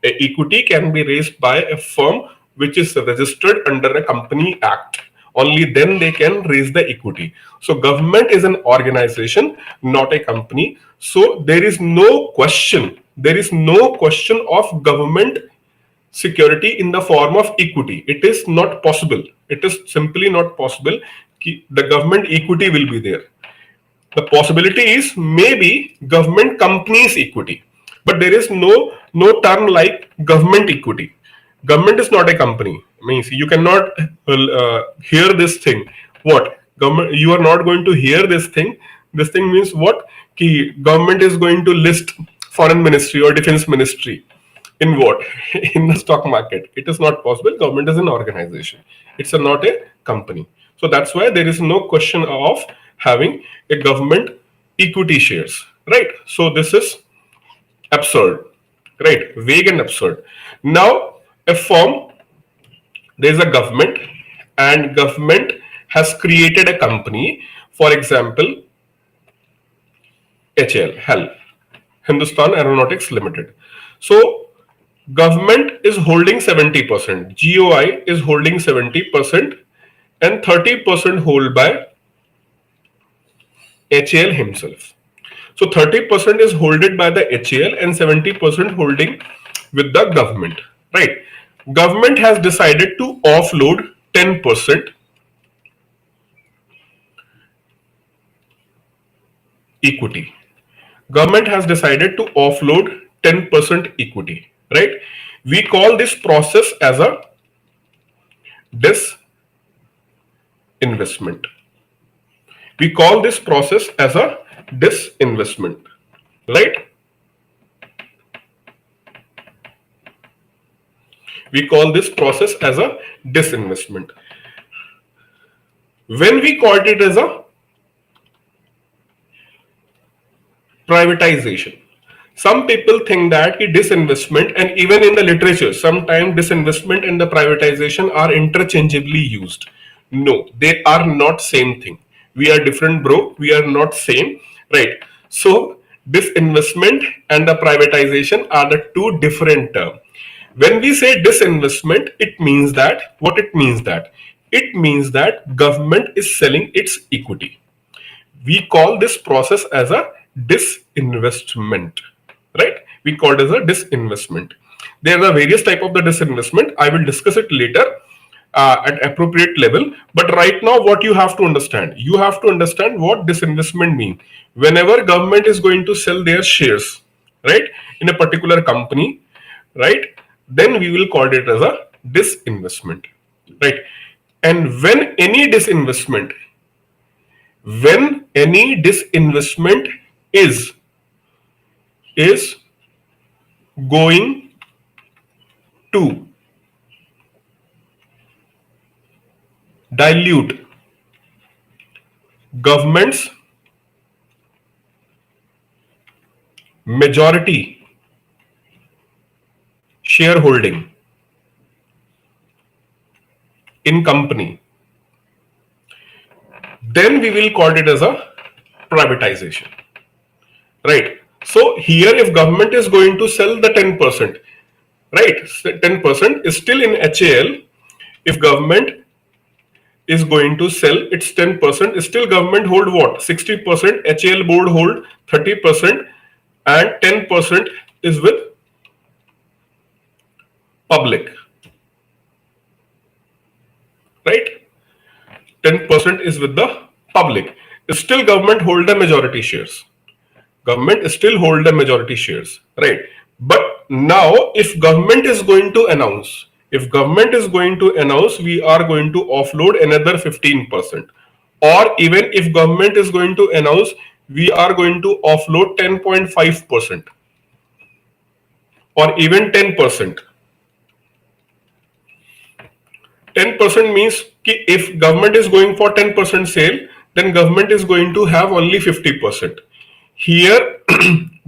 Equity can be raised by a firm which is registered under a Company Act. Only then they can raise the equity. So government is an organization, not a company. So there is no question. There is no question of government security in the form of equity. It is not possible. It is simply not possible. The government equity will be there. The possibility is maybe government companies equity, but there is no term like government equity. Government is not a company. Means you cannot hear this thing. What government? You are not going to hear this thing. This thing means what? Ki government is going to list foreign ministry or defense ministry in what? In the stock market. It is not possible. Government is an organization. It's not a company. So that's why there is no question of having a government equity shares, right? So this is absurd, right? Vague and absurd. Now a firm, there is a government, and government has created a company. For example, HAL, Hindustan Aeronautics Limited. So government is holding 70%, GOI is holding 70%, and 30% hold by HAL himself. So 30% is holded by the HAL and 70% holding with the government, right? Government has decided to offload 10% equity. Government has decided to offload 10% equity, right? We call this process as a disinvestment. We call this process as a disinvestment, right? We call this process as a disinvestment. When we called it as a privatization, some people think that disinvestment, and even in the literature, sometimes disinvestment and the privatization are interchangeably used. No, they are not same thing. We are different, bro. We are not same, right? So Disinvestment and the privatization are the two different terms. When we say disinvestment, it means that what it means that it means that government is selling its equity. We call this process as a disinvestment, right? We call it as a disinvestment. There are various type of the disinvestment. I will discuss it later at appropriate level. But right now, what you have to understand what disinvestment means. Whenever government is going to sell their shares, right, in a particular company, right, then we will call it as a disinvestment, right? And when any disinvestment is going to dilute government's majority shareholding in company, then we will call it as a privatization, right? So here if government is going to sell the 10%, right, 10% is still in HAL. If government is going to sell its 10%, still government hold what? 60%, HAL board hold 30%, and 10% is with public, right? 10% is with the public. Still government hold the majority shares. Government still hold the majority shares, right? But now if government is going to announce, we are going to offload another 15%, or even if government is going to announce we are going to offload 10.5% or even 10%. 10% means if government is going for 10% sale, then government is going to have only 50%. Here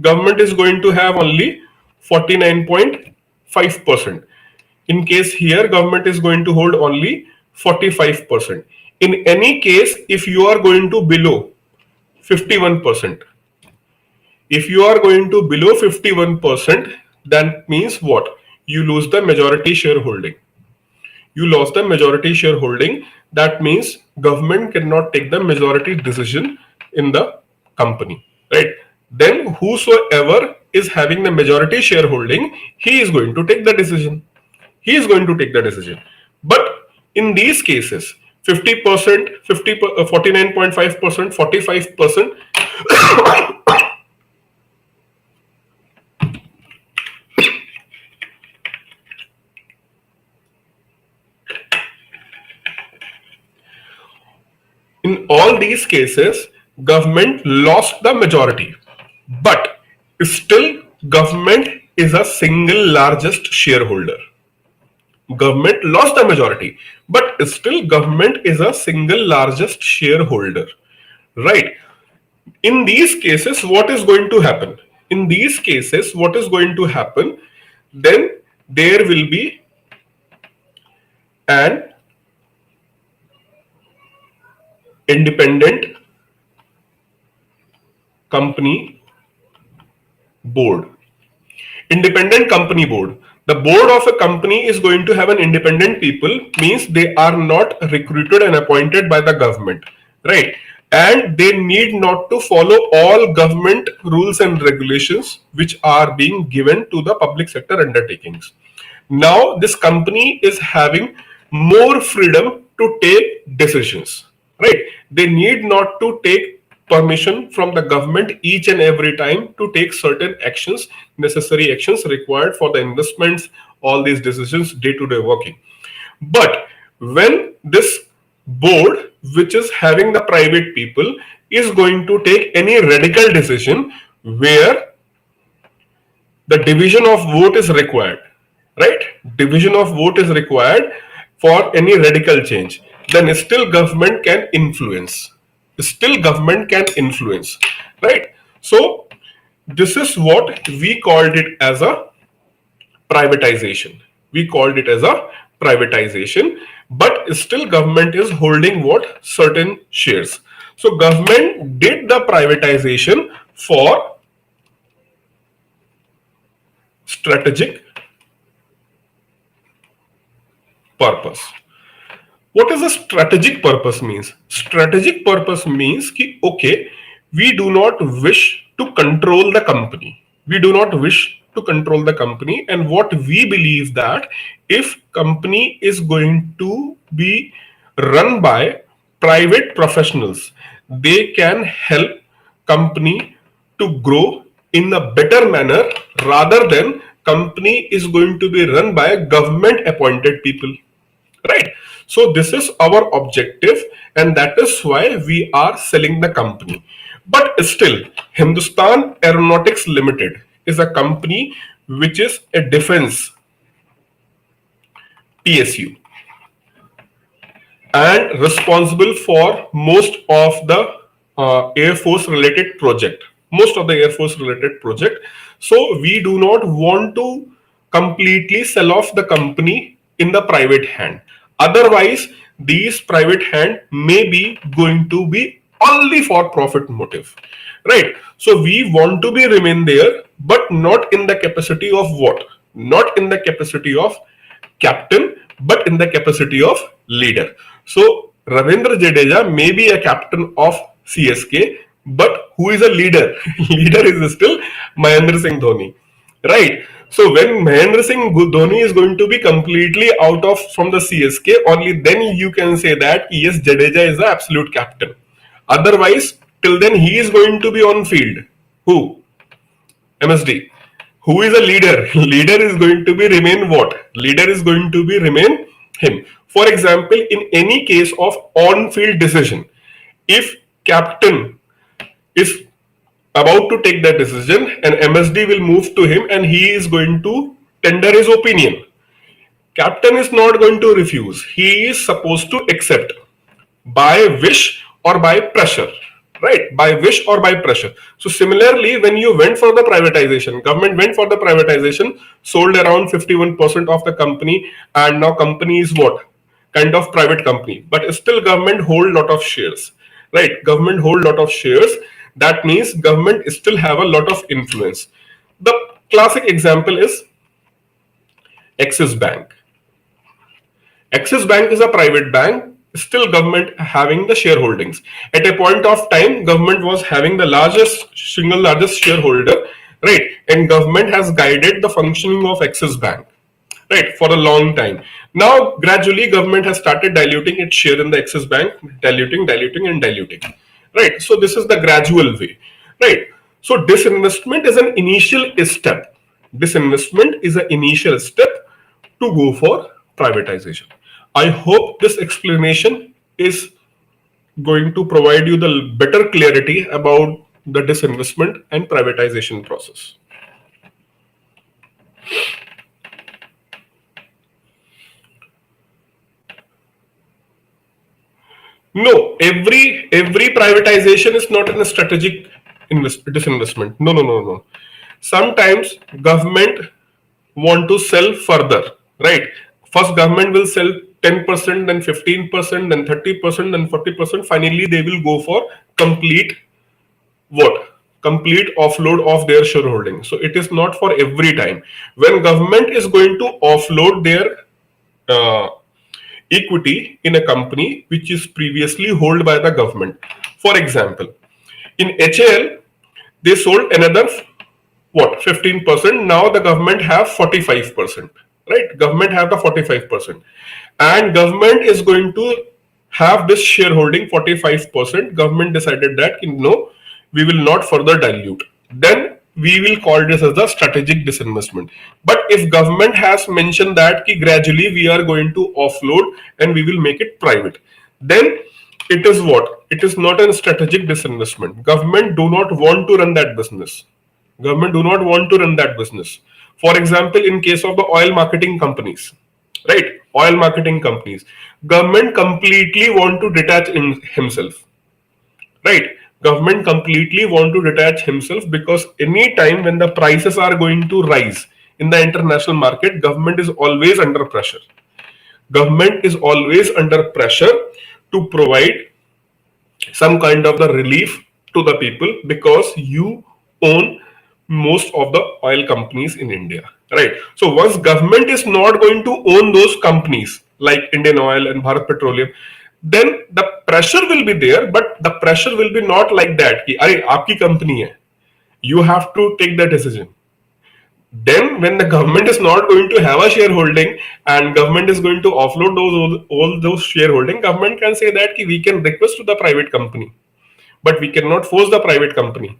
government is going to have only 49.5%. In case here government is going to hold only 45%. In any case, if you are going to below 51%, that means what? You lose the majority shareholding. That means government cannot take the majority decision in the company, right? Then whosoever is having the majority shareholding, he is going to take the decision. But in these cases, 50%, 49.5%, 45%, in all these cases, government lost the majority, but still government is a single largest shareholder. Government lost the majority, but still government is a single largest shareholder, right? In these cases, what is going to happen? Then there will be an independent company board. The board of a company is going to have an independent people, means they are not recruited and appointed by the government, right? And they need not to follow all government rules and regulations which are being given to the public sector undertakings. Now this company is having more freedom to take decisions, right? They need not to take permission from the government each and every time to take certain actions, necessary actions required for the investments, all these decisions, day-to-day working. But when this board, which is having the private people, is going to take any radical decision where the division of vote is required, right? Division of vote is required for any radical change, then still government can influence. Right? So this is what we called it as a privatization. But still government is holding what? Certain shares. So government did the privatization for strategic purpose. What is a strategic purpose means? Strategic purpose means ki, okay, we do not wish to control the company. We do not wish to control the company, and what we believe that if company is going to be run by private professionals, they can help company to grow in a better manner rather than company is going to be run by government appointed people, right? So this is our objective, and that is why we are selling the company. But still, Hindustan Aeronautics Limited is a company which is a defense PSU and responsible for most of the Air Force related project. So we do not want to completely sell off the company in the private hand. Otherwise, these private hand may be going to be only for profit motive, right? So we want to be remain there, but not in the capacity of what? Not in the capacity of captain, but in the capacity of leader. So Ravindra Jadeja may be a captain of CSK, but who is a leader? Leader is still Mahendra Singh Dhoni, right? So when Mahendra Singh Dhoni is going to be completely out of from the CSK, only then you can say that yes, Jadeja is the absolute captain. Otherwise, till then he is going to be on field. Who? MSD. Who is a leader? Leader is going to be remain what? Leader is going to be remain him. For example, in any case of on-field decision, if captain is about to take that decision and MSD will move to him and he is going to tender his opinion, captain is not going to refuse. He is supposed to accept by wish or by pressure, right? By wish or by pressure. So similarly, when you went for the privatization, government went for the privatization, sold around 51% of the company, and now company is what? Kind of private company, but still government hold lot of shares, right? Government hold lot of shares. That means government still have a lot of influence. The classic example is Axis Bank. Axis Bank is a private bank, still government having the shareholdings. At a point of time, government was having the single largest shareholder, right? And government has guided the functioning of Axis Bank, right, for a long time. Now, gradually, government has started diluting its share in the Axis Bank, diluting, right? So this is the gradual way, right? So disinvestment is an initial step. Disinvestment is an initial step to go for privatization. I hope this explanation is going to provide you the better clarity about the disinvestment and privatization process. No, every privatization is not in a strategic disinvestment. No. Sometimes government want to sell further, right? First, government will sell 10%, then 15%, then 30%, then 40%. Finally, they will go for complete what? Complete offload of their shareholding. So it is not for every time. When government is going to offload their equity in a company which is previously held by the government. For example, in HAL, they sold another what? 15%. Now the government have 45%, right? Government have the 45%, and government is going to have this shareholding 45%. Government decided that no, we will not further dilute. Then we will call this as the strategic disinvestment. But if government has mentioned that gradually we are going to offload and we will make it private, then it is what? It is not a strategic disinvestment. Government do not want to run that business. Government do not want to run that business. For example, in case of the oil marketing companies, right? Oil marketing companies, government completely want to detach himself, right? Government completely want to detach himself because any time when the prices are going to rise in the international market, government is always under pressure. Government is always under pressure to provide some kind of the relief to the people because you own most of the oil companies in India, right? So once government is not going to own those companies like Indian Oil and Bharat Petroleum, then the pressure will be there, but the pressure will be not like that कि अरे आपकी company है, you have to take the decision. Then when the government is not going to have a shareholding and government is going to offload all those shareholding, government can say that we can request to the private company, but we cannot force the private company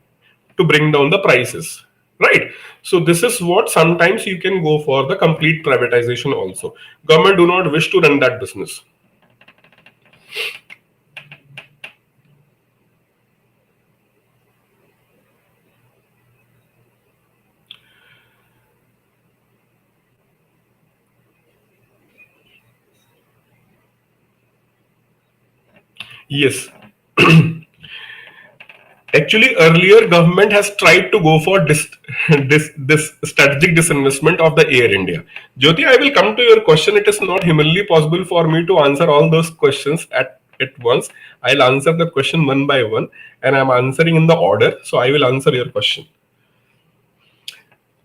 to bring down the prices, right? So this is what sometimes you can go for the complete privatization also. Government do not wish to run that business. Yes. Actually, earlier government has tried to go for this strategic disinvestment of the Air India. Jyoti, I will come to your question. It is not humanly possible for me to answer all those questions at once. I'll answer the question one by one, and I'm answering in the order. So I will answer your question.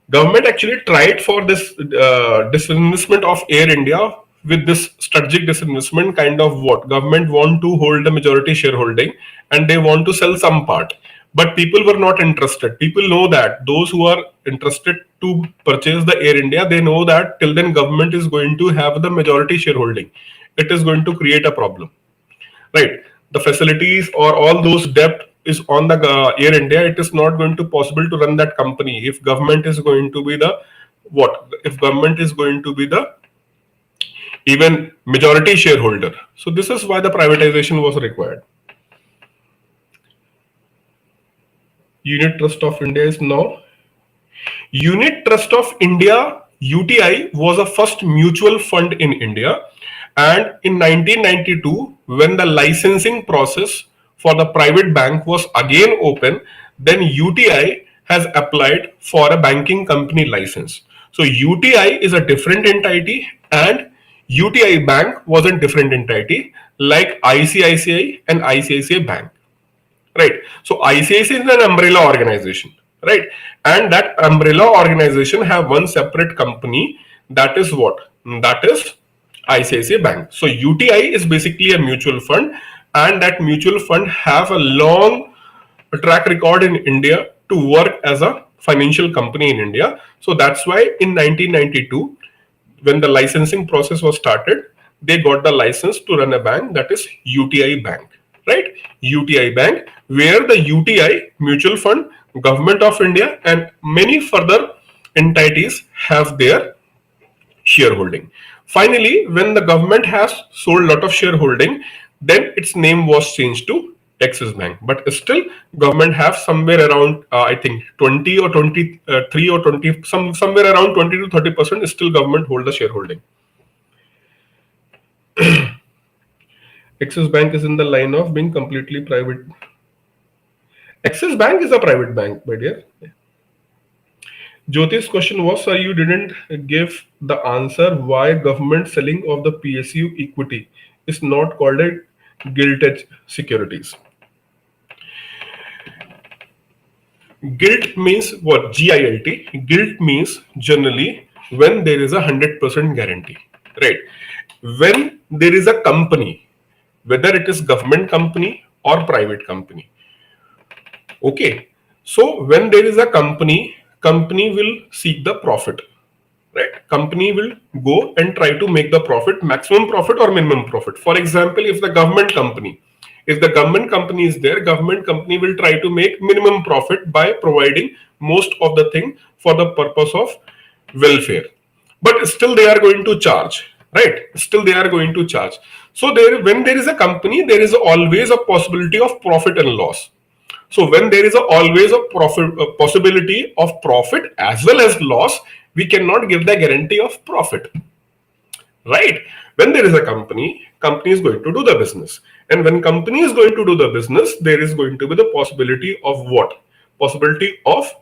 Government actually tried for this disinvestment of Air India with this strategic disinvestment kind of what government want to hold the majority shareholding and they want to sell some part, but people were not interested. People know that those who are interested to purchase the Air India, they know that till then government is going to have the majority shareholding. It is going to create a problem, right? The facilities or all those debt is on the Air India. It is not going to possible to run that company if government is going to be the what? If government is going to be the even majority shareholder. So this is why the privatization was required. Unit Trust of India is now. Unit Trust of India, UTI, was a first mutual fund in India. And in 1992, when the licensing process for the private bank was again open, then UTI has applied for a banking company license. So UTI is a different entity and UTI Bank was a different entity like ICICI and ICICI Bank, right? So ICICI is an umbrella organization, right? And that umbrella organization have one separate company, that is what? That is ICICI Bank. So UTI is basically a mutual fund and that mutual fund have a long track record in India to work as a financial company in India. So that's why in 1992, when the licensing process was started, they got the license to run a bank, that is UTI Bank, right? UTI Bank, where the UTI mutual fund, Government of India, and many further entities have their shareholding. Finally, when the government has sold a lot of shareholding, then its name was changed to Axis Bank. But still, government have somewhere around, I think 20 or 23 or 20, somewhere around 20 to 30% still government hold the shareholding. Axis Bank is in the line of being completely private. Axis Bank is a private bank, my dear. Jyoti's question was, sir, you didn't give the answer why government selling of the PSU equity is not called a gilt-edged securities. Gilt means what? GILT. Gilt means generally when there is a 100% guarantee, right? When there is a company, whether it is government company or private company. Okay. So when there is a company will seek the profit, right? Company will go and try to make the profit, maximum profit or minimum profit. For example, if the government company is there, government company will try to make minimum profit by providing most of the thing for the purpose of welfare. But still they are going to charge, right? Still they are going to charge. So when there is a company, there is always a possibility of profit and loss. So when there is always a possibility of profit as well as loss, we cannot give the guarantee of profit, right? When there is a company is going to do the business, and when company is going to do the business, there is going to be the possibility of what? Possibility of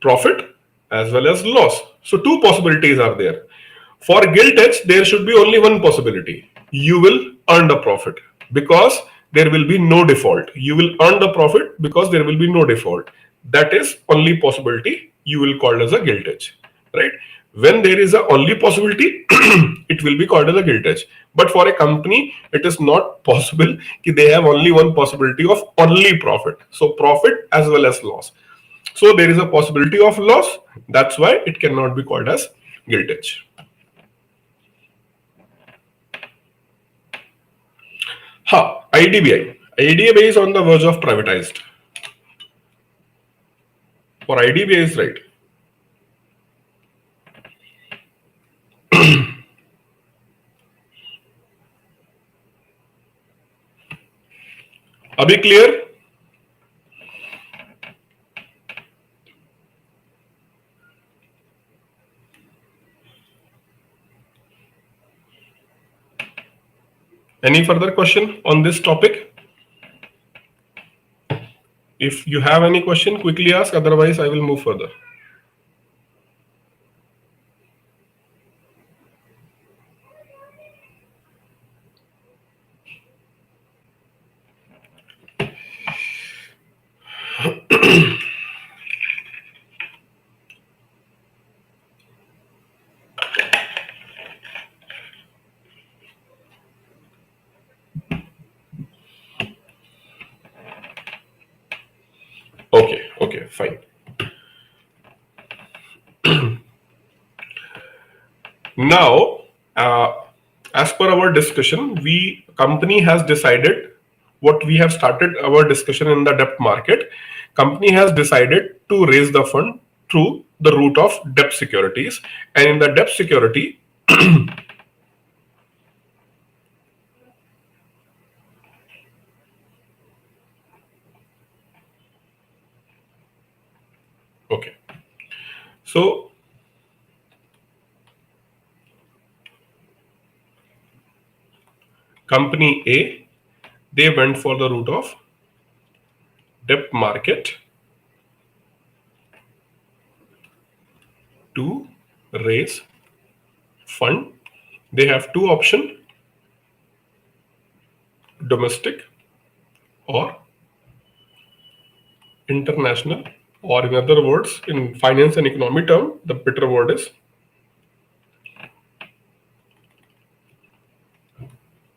profit as well as loss. So two possibilities are there. For gilt edge, there should be only one possibility. You will earn the profit because there will be no default. You will earn the profit because there will be no default. That is only possibility you will call as a gilt edge, right? When there is a only possibility, it will be called as a gilt edge. But for a company, it is not possible that they have only one possibility of only profit. So profit as well as loss. So there is a possibility of loss. That's why it cannot be called as gilt edge. IDBI. IDBI is on the verge of privatized. For IDBI is right. Abhi clear? Any further question on this topic? If you have any question, quickly ask. Otherwise, I will move further. Okay, fine. Now, as per our discussion, company has decided what we have started our discussion in the debt market. Company has decided to raise the fund through the route of debt securities, and in the debt security, okay. So company A, they went for the route of debt market to raise fund. They have two options: domestic or international, or in other words, in finance and economy term, the better word is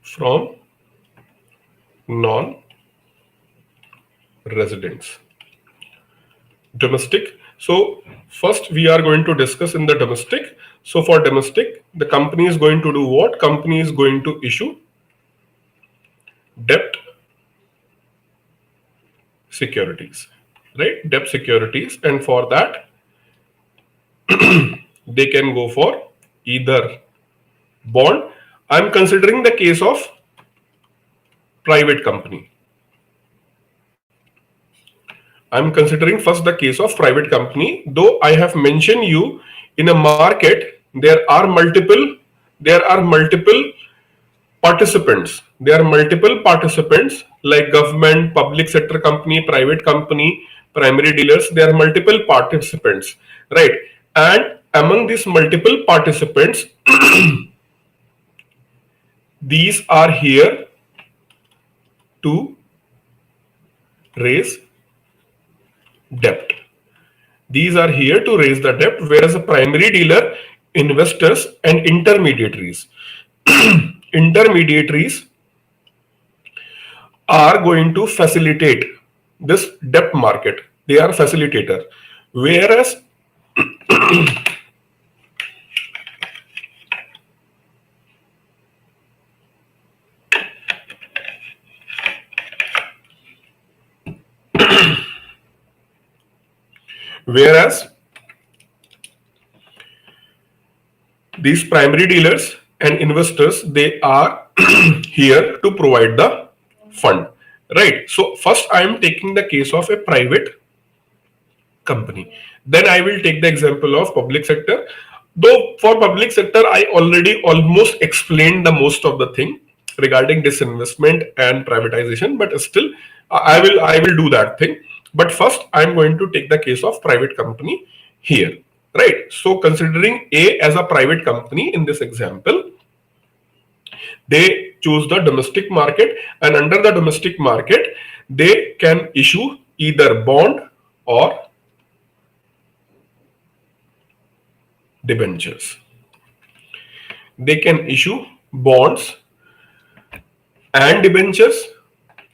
from non-residents. Domestic. So first we are going to discuss in the domestic. So for domestic, the company is going to do what? Company is going to issue debt securities, right? Debt securities, and for that they can go for either bond. I'm considering the case of private company. I'm considering first the case of private company. Though I have mentioned you, in a market there are multiple participants. There are multiple participants like government, public sector company, private company, primary dealers. There are multiple participants, right? And among these multiple participants, these are here to raise debt. These are here to raise the debt, whereas a primary dealer, investors, and intermediaries are going to facilitate this debt market. They are facilitator, whereas these primary dealers and investors, they are here to provide the fund, right? So first I am taking the case of a private company, then I will take the example of public sector. Though for public sector I already almost explained the most of the thing regarding disinvestment and privatization, but still I will do that thing. But first I am going to take the case of private company here, right? So considering A as a private company in this example, they choose the domestic market, and under the domestic market they can issue either bond or debentures. They can issue bonds and debentures,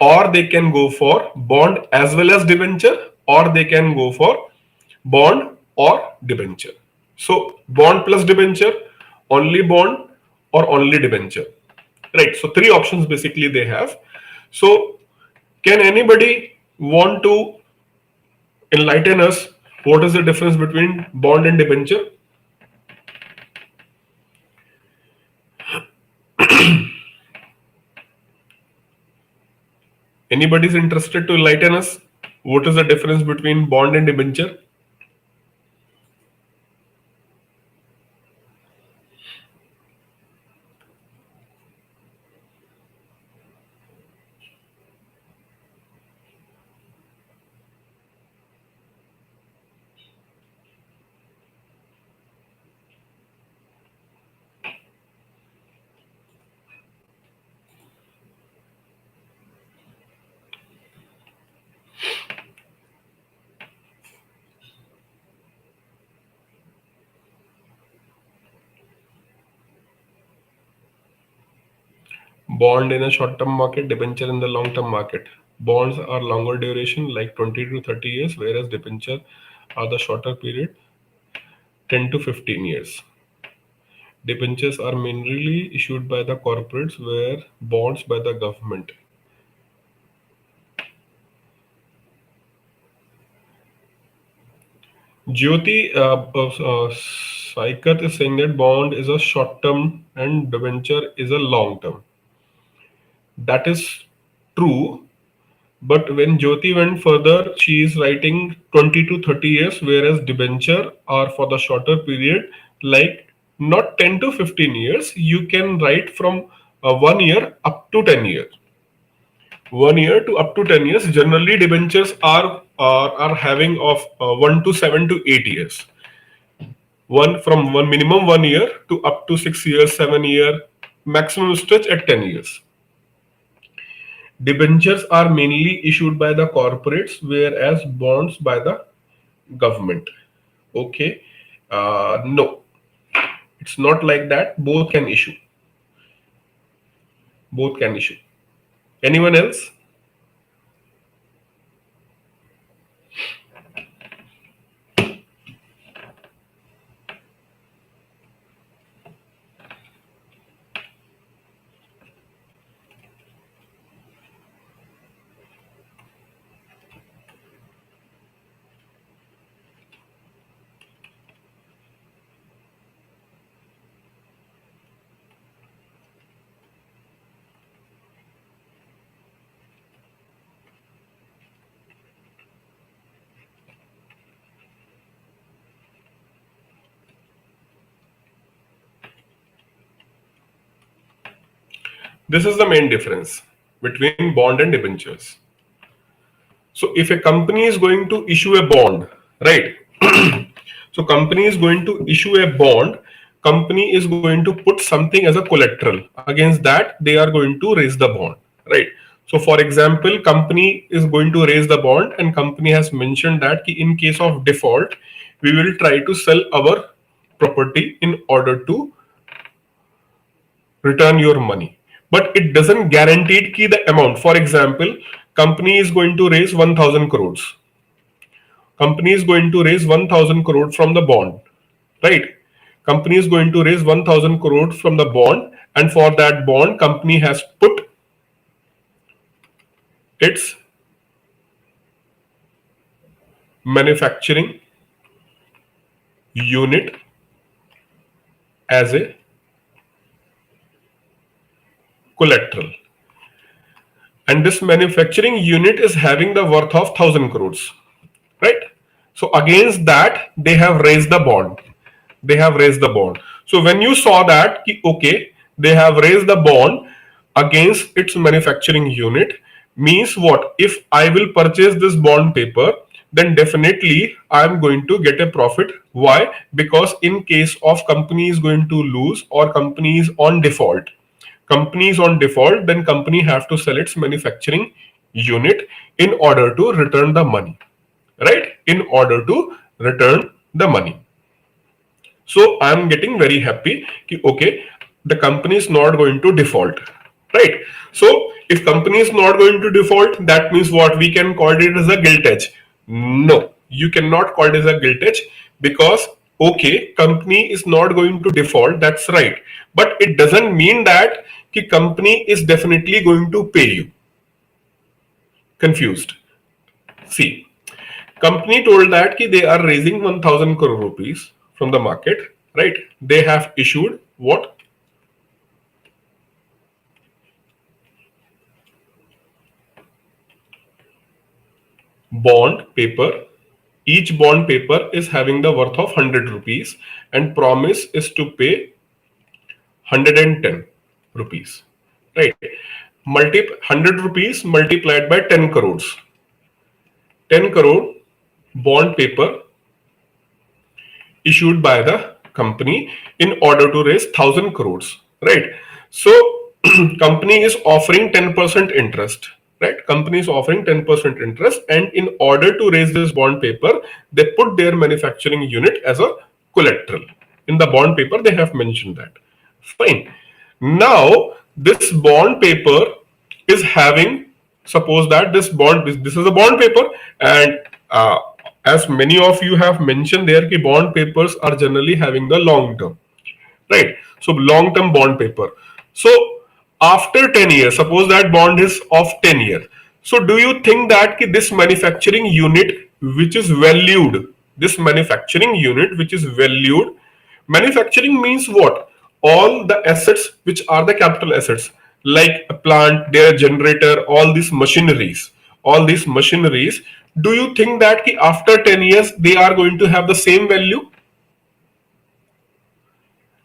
or they can go for bond as well as debenture, or they can go for bond or debenture. So bond plus debenture, only bond, or only debenture. Right. So three options basically they have. So can anybody want to enlighten us what is the difference between bond and debenture? Anybody is interested to enlighten us? What is the difference between bond and debenture? Bond in a short-term market, debenture in the long-term market. Bonds are longer duration, like 20 to 30 years, whereas debenture are the shorter period, 10 to 15 years. Debentures are mainly issued by the corporates, where bonds by the government. Jyoti Saikat is saying that bond is a short-term and debenture is a long-term. That is true, but when Jyoti went further, she is writing 20 to 30 years, whereas debenture are for the shorter period, like not 10 to 15 years. You can write from 1 year up to 10 years. 1 year to up to 10 years. Generally, debentures are having of 1 to 7 to 8 years. One minimum 1 year to up to 6 years, 7 year, maximum stretch at 10 years. Debentures are mainly issued by the corporates, whereas bonds by the government. Okay. No, it's not like that. Both can issue. Both can issue. Anyone else? This is the main difference between bond and debentures. So if a company is going to issue a bond, right? So company is going to issue a bond, company is going to put something as a collateral. Against that, they are going to raise the bond, right? So for example, company is going to raise the bond and company has mentioned that in case of default, we will try to sell our property in order to return your money. But it doesn't guarantee the amount. For example, company is going to raise 1000 crores. Company is going to raise 1000 crore from the bond, right? Company is going to raise 1000 crore from the bond, and for that bond, company has put its manufacturing unit as a collateral. And this manufacturing unit is having the worth of 1000 crores, right? So against that, they have raised the bond. They have raised the bond. So when you saw that, okay, they have raised the bond against its manufacturing unit, means what? If I will purchase this bond paper, then definitely I am going to get a profit. Why? Because in case of company is going to lose or company is on default, then company have to sell its manufacturing unit in order to return the money, right? In order to return the money. So I'm getting very happy कि okay, the company is not going to default, right? So if company is not going to default, that means what? We can call it as a gilt edge. No, you cannot call it as a gilt edge, because okay, company is not going to default, that's right, but it doesn't mean that the company is definitely going to pay you. Confused? See, company told that they are raising 1000 crore rupees from the market, right? They have issued what? Bond paper. Each bond paper is having the worth of 100 rupees and promise is to pay 110 rupees, right? 100 rupees multiplied by 10 crores. 10 crore bond paper issued by the company in order to raise 1000 crores, right? So company is offering 10% interest, right? Company is offering 10% interest, and in order to raise this bond paper, they put their manufacturing unit as a collateral. In the bond paper, they have mentioned that. Fine. Now, this bond paper is having, suppose that this is a bond paper, and as many of you have mentioned there, ki bond papers are generally having the long term, right? So long term bond paper. So after 10 years, suppose that bond is of 10 years. So do you think that this manufacturing unit which is valued, manufacturing means what? All the assets which are the capital assets, like a plant, their generator, all these machineries, do you think that after 10 years they are going to have the same value?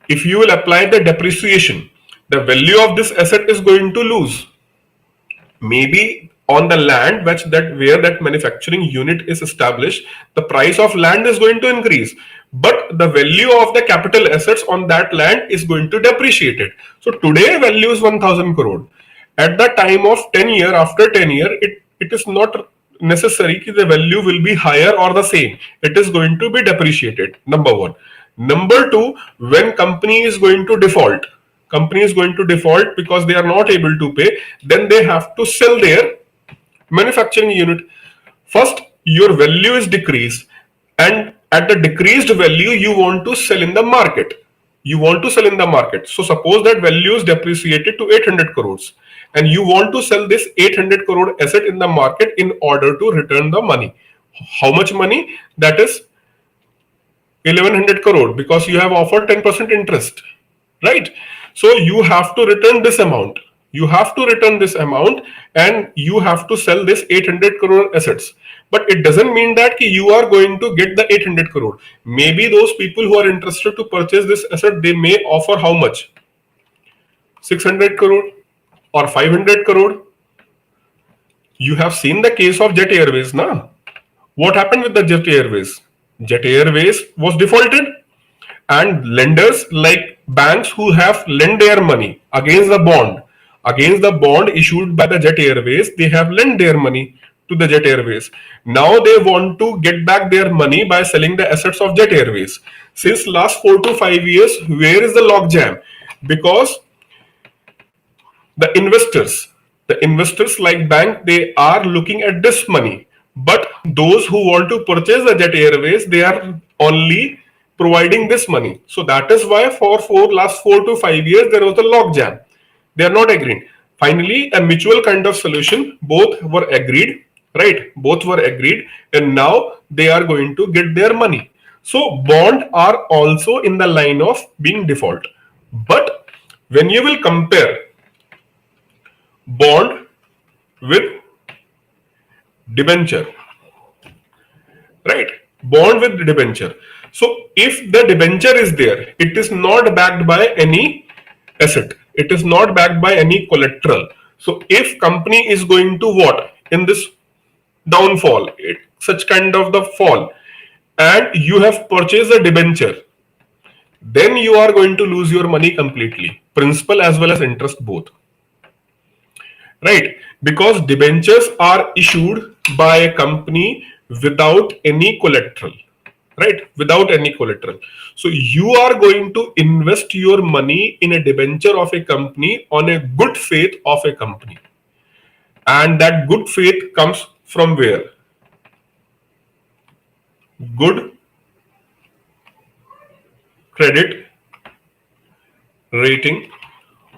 If you will apply the depreciation, the value of this asset is going to lose. Maybe on the land where that manufacturing unit is established, the price of land is going to increase, but the value of the capital assets on that land is going to depreciate it. So today value is 1000 crore. At the time of 10 year, after 10 year, it is not necessary that the value will be higher or the same. It is going to be depreciated. Number one. Number two, when company is going to default, because they are not able to pay, then they have to sell their manufacturing unit. First, your value is decreased, and at the decreased value, you want to sell in the market. So suppose that value is depreciated to 800 crores, and you want to sell this 800 crore asset in the market in order to return the money. How much money? That is 1100 crore, because you have offered 10% interest, right? So you have to return this amount. And you have to sell this 800 crore assets. But it doesn't mean that you are going to get the 800 crore. Maybe those people who are interested to purchase this asset, they may offer how much? 600 crore or 500 crore. You have seen the case of Jet Airways, na? What happened with the Jet Airways? Jet Airways was defaulted, and lenders like banks who have lent their money against the bond issued by the Jet Airways, they have lent their money to the Jet Airways. Now they want to get back their money by selling the assets of Jet Airways. Since last 4 to 5 years, where is the logjam? Because the investors like bank, they are looking at this money, but those who want to purchase the Jet Airways, they are only providing this money. So that is why for last 4 to 5 years there was a logjam. They are not agreeing. Finally, a mutual kind of solution, both were agreed, right? Both were agreed, and now they are going to get their money. So bond are also in the line of being default. But when you will compare bond with debenture, right? Bond with debenture. So if the debenture is there, it is not backed by any asset. It is not backed by any collateral. So if company is going to what? In this downfall, such kind of the fall, and you have purchased a debenture, then you are going to lose your money completely, principal as well as interest both. Right? Because debentures are issued by a company without any collateral. right? Without any collateral. So you are going to invest your money in a debenture of a company on a good faith of a company. And that good faith comes from where? Good credit rating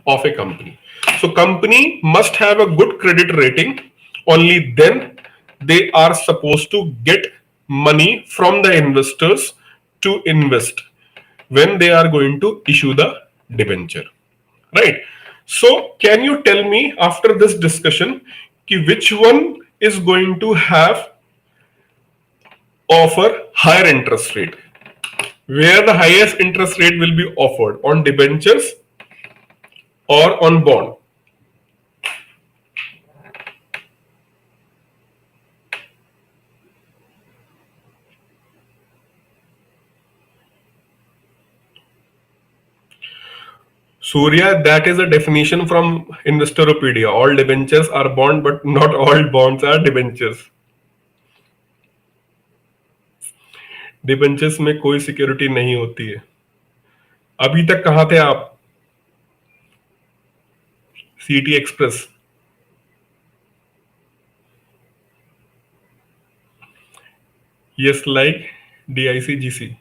of a company. So company must have a good credit rating, only then they are supposed to get money from the investors to invest when they are going to issue the debenture, right? So can you tell me after this discussion which one is going to have offer higher interest rate, where the highest interest rate will be offered, on debentures or on bond? Surya, that is a definition from Investopedia. All debentures are bond, but not all bonds are debentures. Debentures में कोई security नहीं होती है. अभी तक कहां थे आप? सीटी express. Yes, like DICGC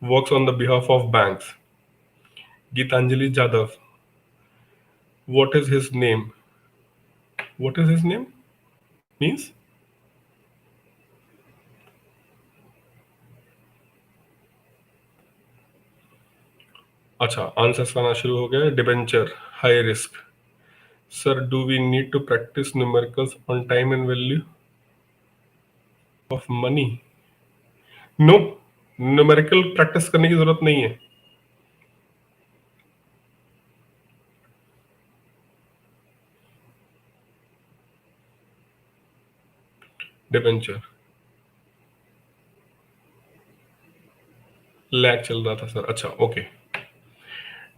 works on the behalf of banks. Gitanjali Jadhav. What is his name? What is his name? Means? अच्छा, आंसर्स आना शुरू हो गया. Debenture high risk. Sir, do we need to practise numericals on time and value of money? No, numerical practice करने की जरूरत नहीं है. डिबेंचर लैग चल रहा था सर. अच्छा, okay.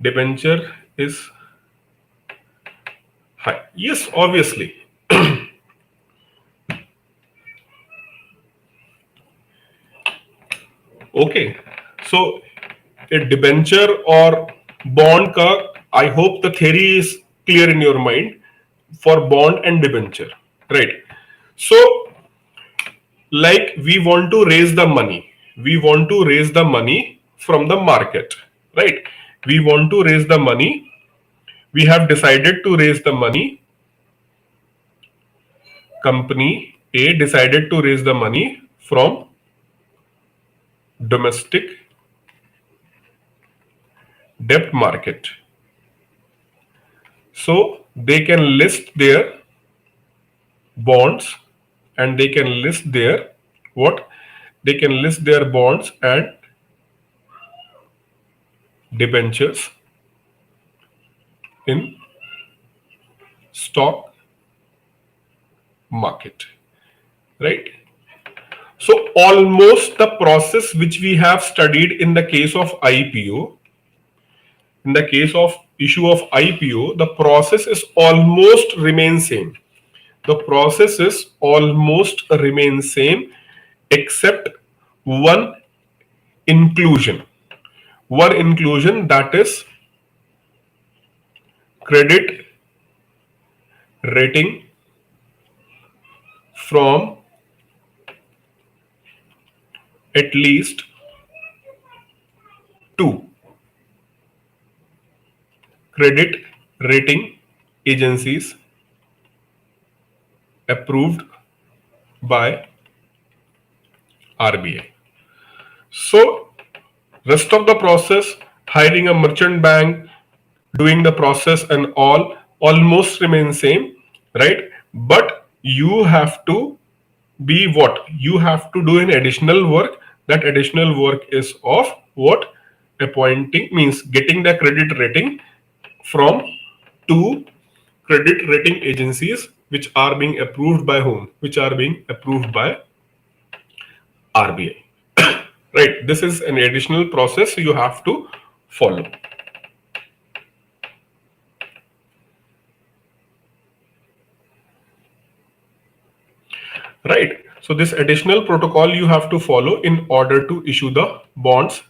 Debenture is high. Yes, obviously. Okay, so a debenture or bond ka, I hope the theory is clear in your mind for bond and debenture, right? So like we want to raise the money, from the market, right? We want to raise the money, we have decided to raise the money. Company A decided to raise the money from domestic debt market. So they can list their bonds and they can list their what? They can list their bonds and debentures in stock market, right? So almost the process which we have studied in the case of IPO, in the case of issue of IPO, the process is almost remain same. The process is almost remain same except one inclusion. One inclusion, that is credit rating from at least two credit rating agencies approved by RBI. So rest of the process, hiring a merchant bank, doing the process and all almost remain same, right? But you have to be what? You have to do an additional work. That additional work is of what? Appointing, means getting the credit rating from two credit rating agencies which are being approved by whom? Which are being approved by RBI. Right, this is an additional process you have to follow. Right, So this additional protocol you have to follow in order to issue the bonds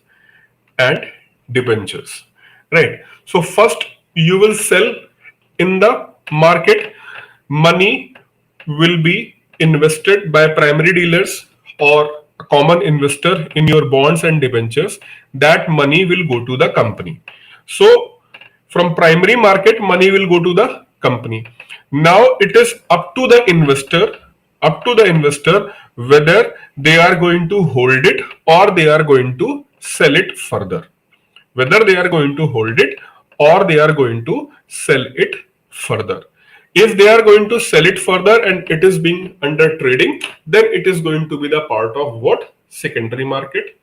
and debentures, right? So first you will sell in the market. Money will be invested by primary dealers or a common investor in your bonds and debentures. That money will go to the company. So from primary market, money will go to the company. Now it is up to the investor whether they are going to hold it or they are going to sell it further. Whether they are going to hold it or they are going to sell it further. If they are going to sell it further and it is being under trading, then it is going to be the part of what? Secondary market.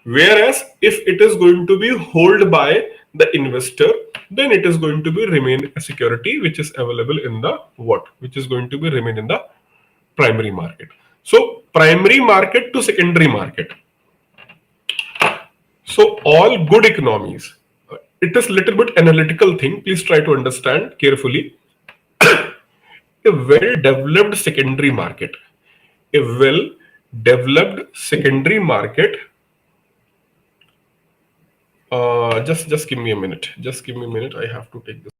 Whereas if it is going to be held by the investor, then it is going to be remain a security which is available in the what? Which is going to be remain in the primary market. So primary market to secondary market. So all good economies, it is little bit analytical thing. Please try to understand carefully. A well-developed secondary market. A well-developed secondary market. Just give me a minute. Just give me a minute. I have to take this.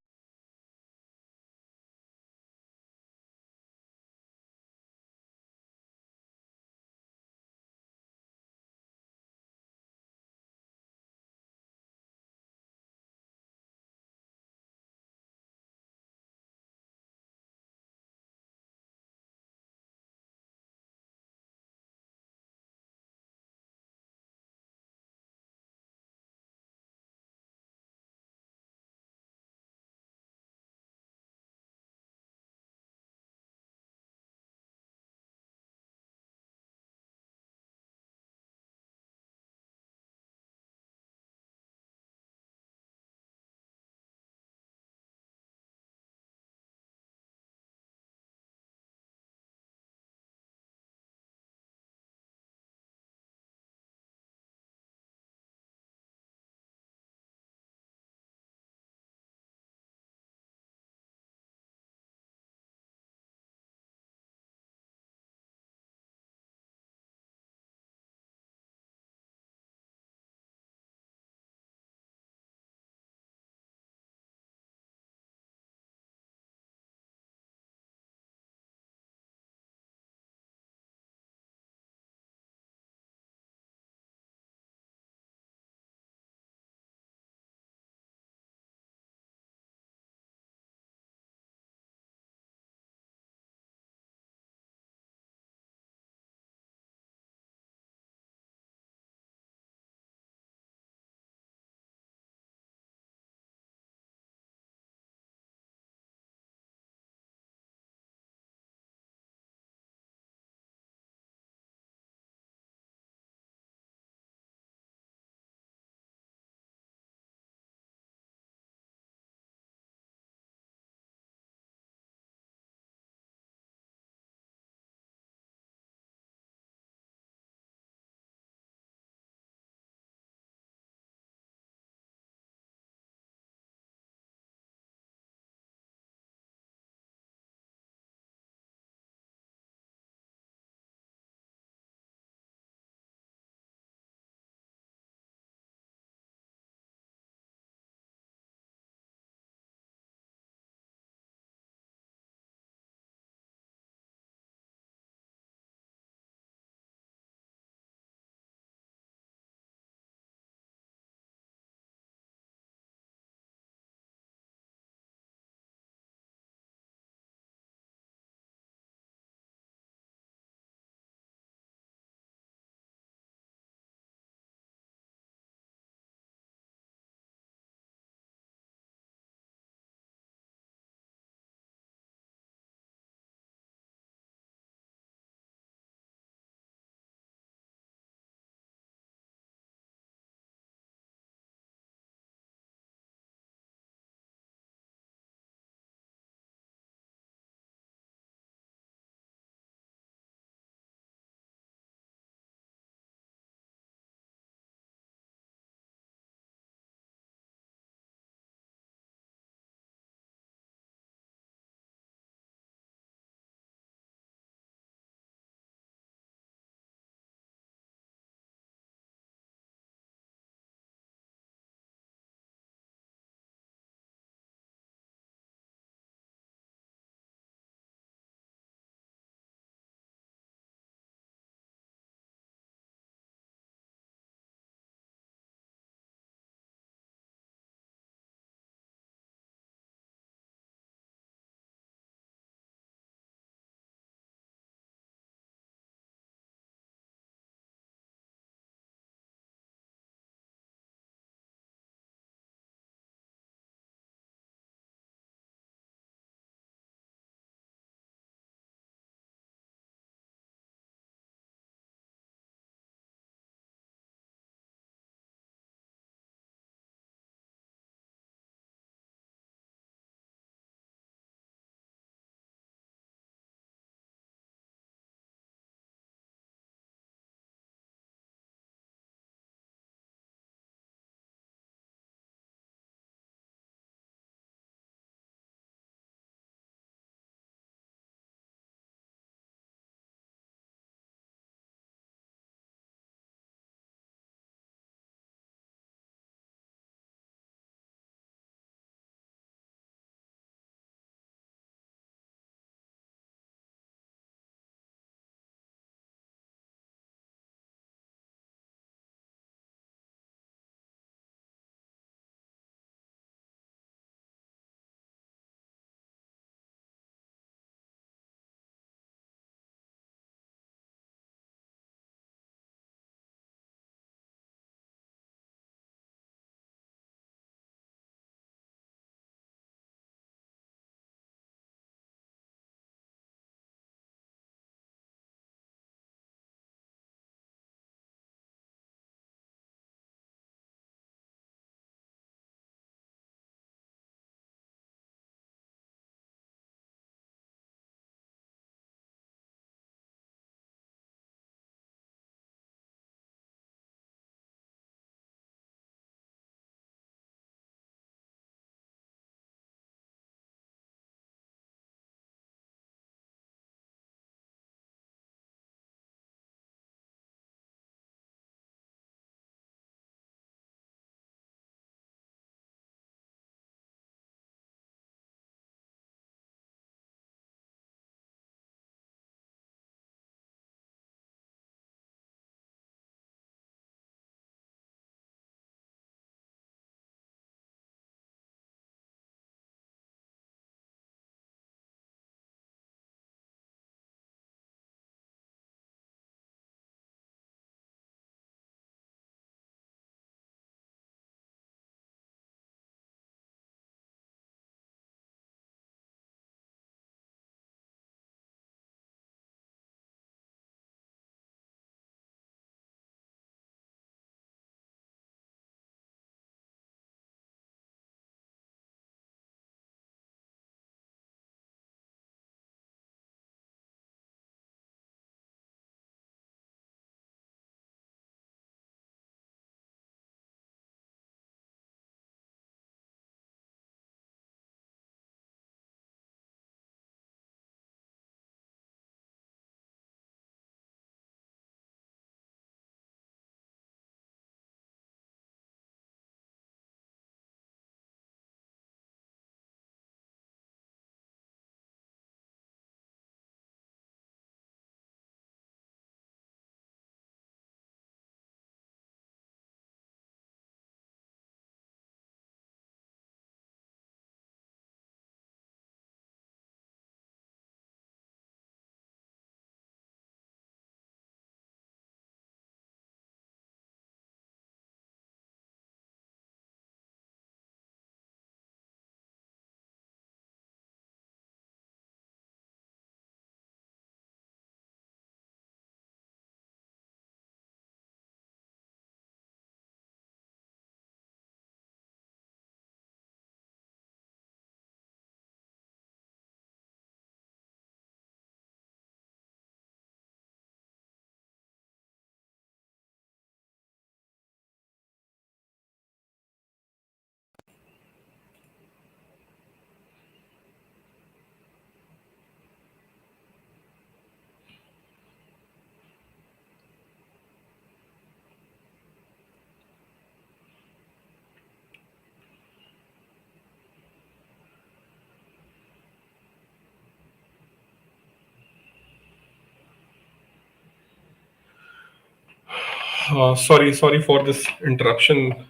Sorry for this interruption.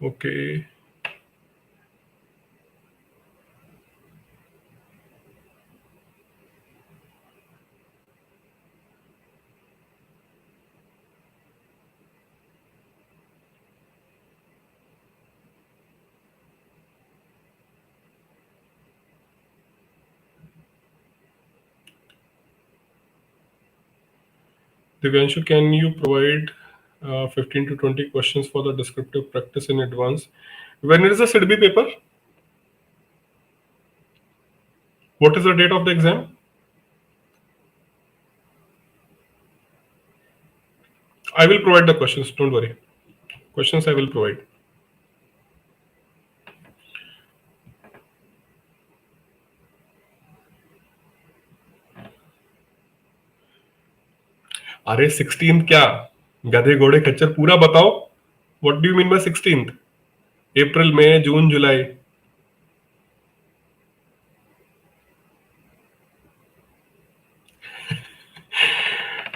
Okay. Divyanshu, can you provide 15 to 20 questions for the descriptive practice in advance? When is the SEBI paper? What is the date of the exam? I will provide the questions. Don't worry. Questions I will provide. अरे 16th क्या? गधे घोड़े खच्चर पूरा बताओ. What do you mean by 16th? April, May, June, July.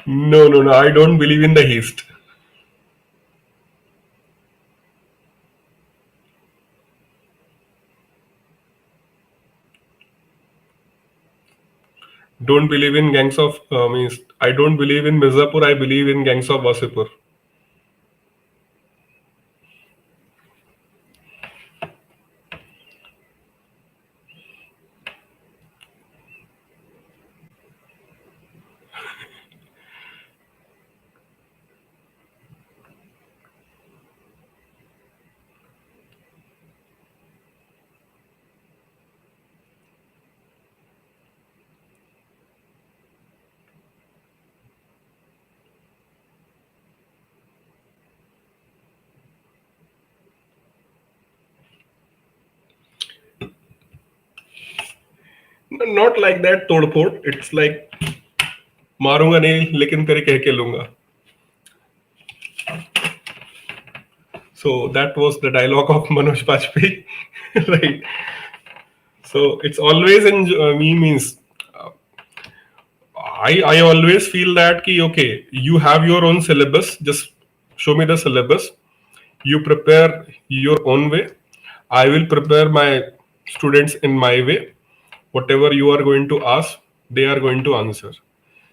No. I don't believe in the haste. Don't believe in gangs of means I don't believe in Mirzapur. I believe in gangs of Wasipur. Not like that, todpod. It's like मारूंगा नहीं लेकिन तेरे कह के लूंगा. So that was the dialogue of Manoj Bajpayee, right? So it's always in me means I always feel that ki okay, you have your own syllabus. Just show me the syllabus. You prepare your own way. I will prepare my students in my way. Whatever you are going to ask, they are going to answer.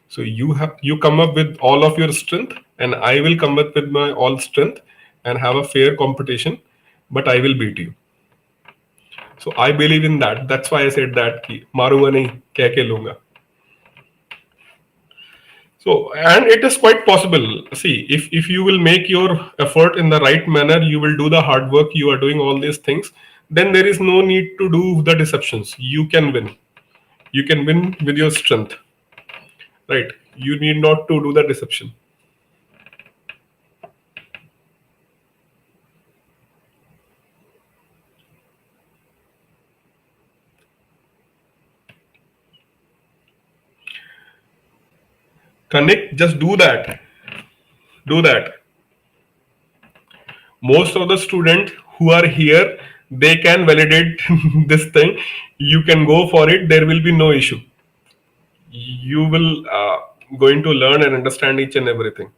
So you come up with all of your strength, and I will come up with my all strength and have a fair competition. But I will beat you. So I believe in that. That's why I said that कि मारूंगा नहीं कह के लूंगा. So, and it is quite possible. See, if you will make your effort in the right manner, you will do the hard work, you are doing all these things, then there is no need to do the deceptions. You can win. You can win with your strength. Right? You need not to do the deception. Connect, just do that. Do that. Most of the students who are here, they can validate this thing. You can go for it. There will be no issue. You will going to learn and understand each and everything.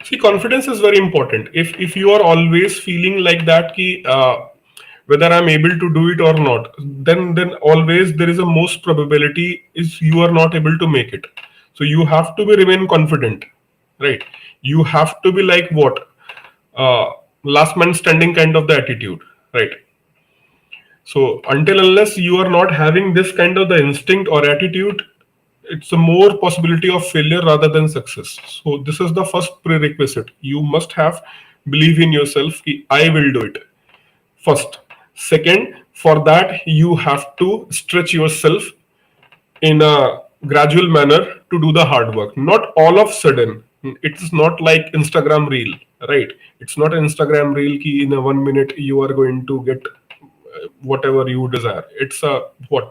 See, confidence is very important. If you are always feeling like that, ki, whether I'm able to do it or not, then always there is a most probability is you are not able to make it. So you have to be remain confident, right? You have to be like what last man standing kind of the attitude, right? So until unless you are not having this kind of the instinct or attitude, it's a more possibility of failure rather than success. So this is the first prerequisite. You must have believe in yourself. I will do it. First. Second, for that you have to stretch yourself in a gradual manner to do the hard work, not all of sudden. It's not like Instagram reel, right? It's not an Instagram reel ki in a 1 minute you are going to get whatever you desire. It's a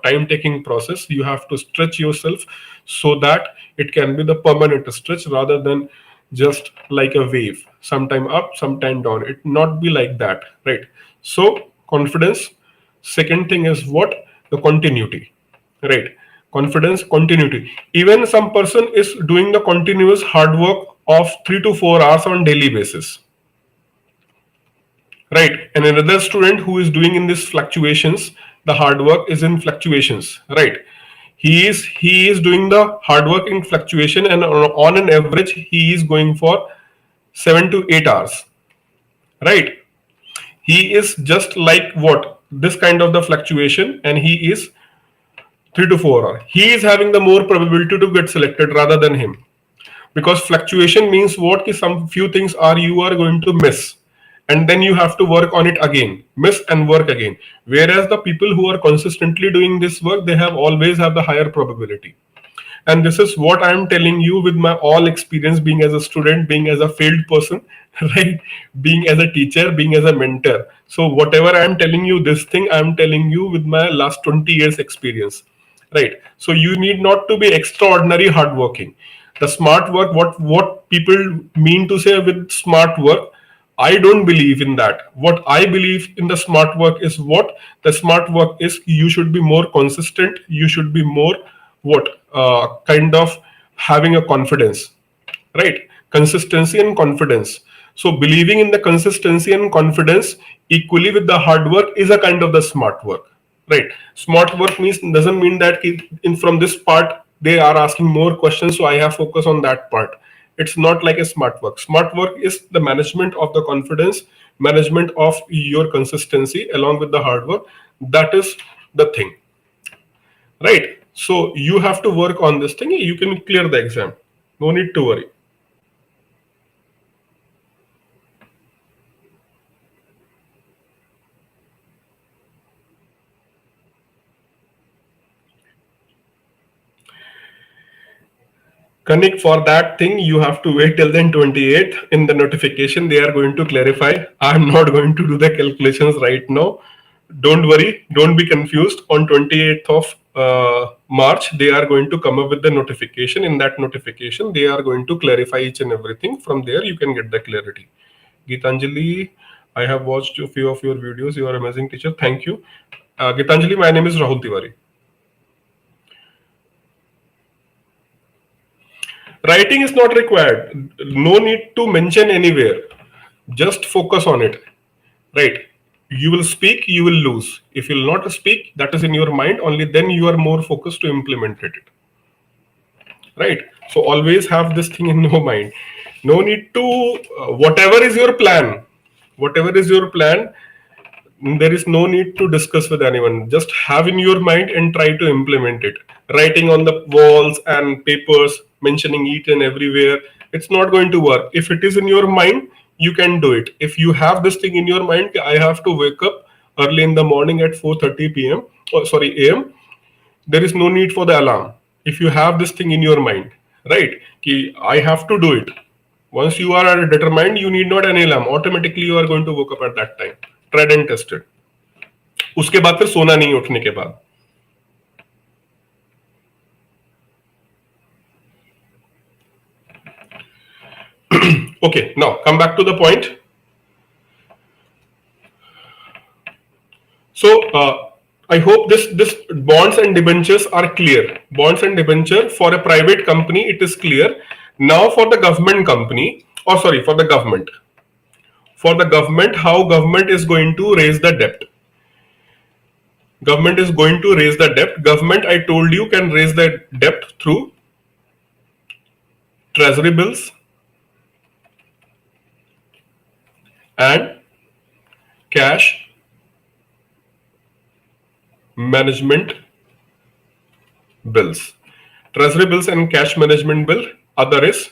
time taking process. You have to stretch yourself so that it can be the permanent stretch rather than just like a wave, sometime up, sometime down. It not be like that, right? So confidence. Second thing is what? The continuity, right? Confidence, continuity. Even some person is doing the continuous hard work of 3 to 4 hours on daily basis, right? And another student who is doing in this fluctuations, the hard work is in fluctuations, right? He is doing the hard work in fluctuation, and on an average he is going for 7 to 8 hours, right? He is just like what this kind of the fluctuation, and he is 3 to 4 hours. He is having the more probability to get selected rather than him, because fluctuation means what? Ki some few things are you are going to miss, and then you have to work on it again, miss and work again. Whereas the people who are consistently doing this work, they have always have the higher probability. And this is what I am telling you with my all experience, being as a student, being as a failed person, right? Being as a teacher, being as a mentor. So whatever I am telling you, this thing I am telling you with my last 20 years experience, right? So you need not to be extraordinary hardworking. The smart work, what people mean to say with smart work, I don't believe in that. What I believe in the smart work is what? The smart work is you should be more consistent. You should be more what? Kind of having a confidence, right? Consistency and confidence. So believing in the consistency and confidence equally with the hard work is a kind of the smart work, right? Smart work means doesn't mean that in from this part they are asking more questions, so I have focus on that part. It's not like a smart work. Smart work is the management of the confidence, management of your consistency along with the hard work. That is the thing, right? So you have to work on this thing. You can clear the exam. No need to worry. Connect for that thing, you have to wait till then 28th. In the notification, they are going to clarify. I'm not going to do the calculations right now. Don't worry, don't be confused. On 28th of March, they are going to come up with the notification. In that notification, they are going to clarify each and everything. From there, you can get the clarity. Gitanjali, I have watched a few of your videos. You are an amazing teacher. Thank you. Gitanjali, my name is Rahul Tiwari. Writing is not required. No need to mention anywhere. Just focus on it. Right. You will speak, you will lose. If you will not speak, that is in your mind, only then you are more focused to implement it. Right. So always have this thing in your mind. No need to, whatever is your plan, there is no need to discuss with anyone. Just have in your mind and try to implement it. Writing on the walls and papers, mentioning it and everywhere, it's not going to work. If it is in your mind, you can do it. If you have this thing in your mind, I have to wake up early in the morning at 4:30 p.m. AM. There is no need for the alarm. If you have this thing in your mind, right? I have to do it. Once you are determined, you need not any alarm. Automatically, you are going to wake up at that time. Tried and tested. उसके बाद फिर सोना नहीं उठने के बाद. Okay, now come back to the point. So I hope this bonds and debentures are clear. Bonds and debenture for a private company, it is clear. Now for the government company, or sorry, for the government. For the government, how government is going to raise the debt. Government is going to raise the debt. Government, I told you, can raise the debt through treasury bills and cash management bills. Treasury bills and cash management bill. Other is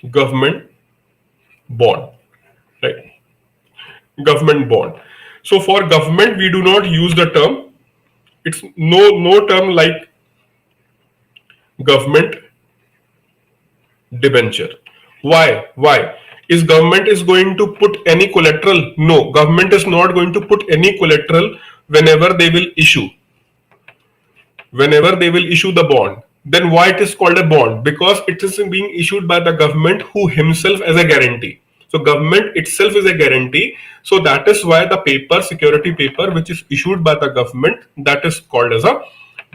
government bond, right? Government bond. So for government, we do not use the term. It's no term like government debenture. Why? Is government is going to put any collateral? No, government is not going to put any collateral whenever they will issue. Whenever they will issue the bond, then why it is called a bond? Because it is being issued by the government who himself as a guarantee. So government itself is a guarantee. So that is why the paper, security paper, which is issued by the government, that is called as a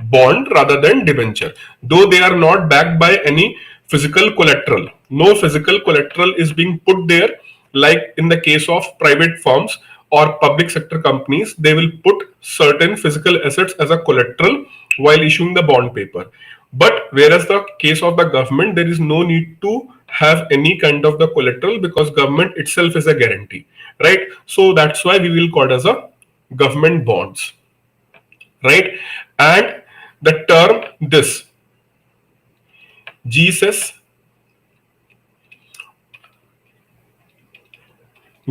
bond rather than debenture. Though they are not backed by any physical collateral. No physical collateral is being put there, like in the case of private firms or public sector companies, they will put certain physical assets as a collateral while issuing the bond paper. But whereas the case of the government, there is no need to have any kind of the collateral because government itself is a guarantee, right? So that's why we will call it as a government bonds, right? And the term this GSS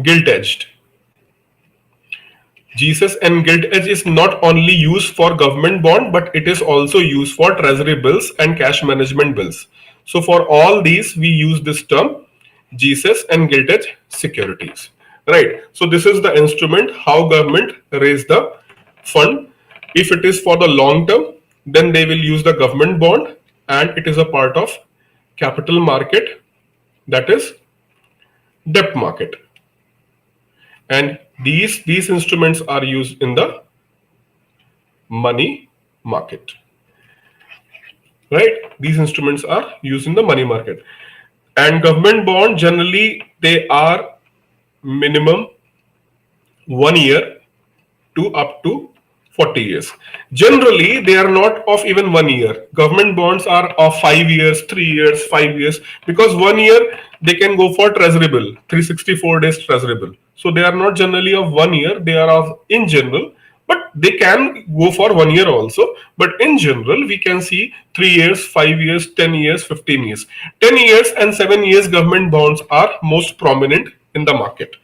gilt edged. Jesus and gilt edge is not only used for government bond, but it is also used for treasury bills and cash management bills. So for all these, we use this term Jesus and gilt edge securities. Right. So this is the instrument how government raise the fund. If it is for the long term, then they will use the government bond, and it is a part of capital market, that is debt market. And these instruments are used in the money market, right? These instruments are used in the money market. And government bond, generally they are minimum 1 year to up to 40 years. Generally, they are not of even 1 year. Government bonds are of 5 years, 3 years, 5 years, because 1 year they can go for treasury bill, 364 days treasury bill. So they are not generally of 1 year, they are of in general, but they can go for 1 year also. But in general, we can see 3 years, 5 years, 10 years, 15 years. 10 years and 7 years government bonds are most prominent in the market.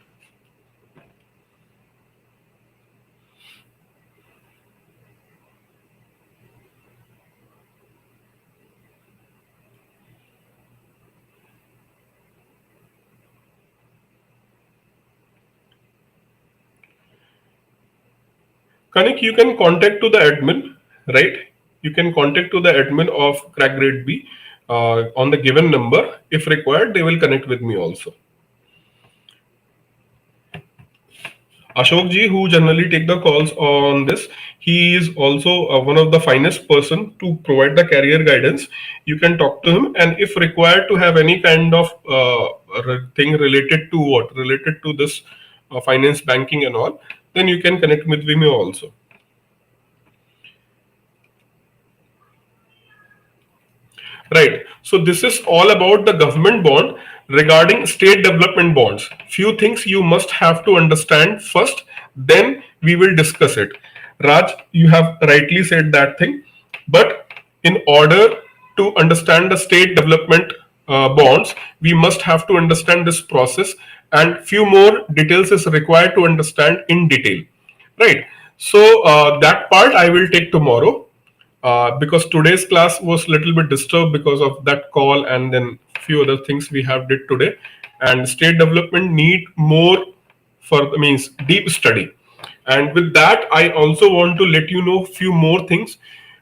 Kanik, you can contact to the admin, right? You can contact to the admin of Crack Grade B on the given number. If required, they will connect with me also. Ashok ji, who generally take the calls on this, he is also one of the finest person to provide the career guidance. You can talk to him, and if required to have any kind of thing related to what related to this finance, banking, and all, then you can connect with me also. Right. So this is all about the government bond. Regarding state development bonds, few things you must have to understand first, then we will discuss it. Raj, you have rightly said that thing, but in order to understand the state development bonds, we must have to understand this process, and few more details is required to understand in detail. Right. So that part I will take tomorrow because today's class was a little bit disturbed because of that call and then few other things we have did today. And state development need more for means deep study. And with that, I also want to let you know few more things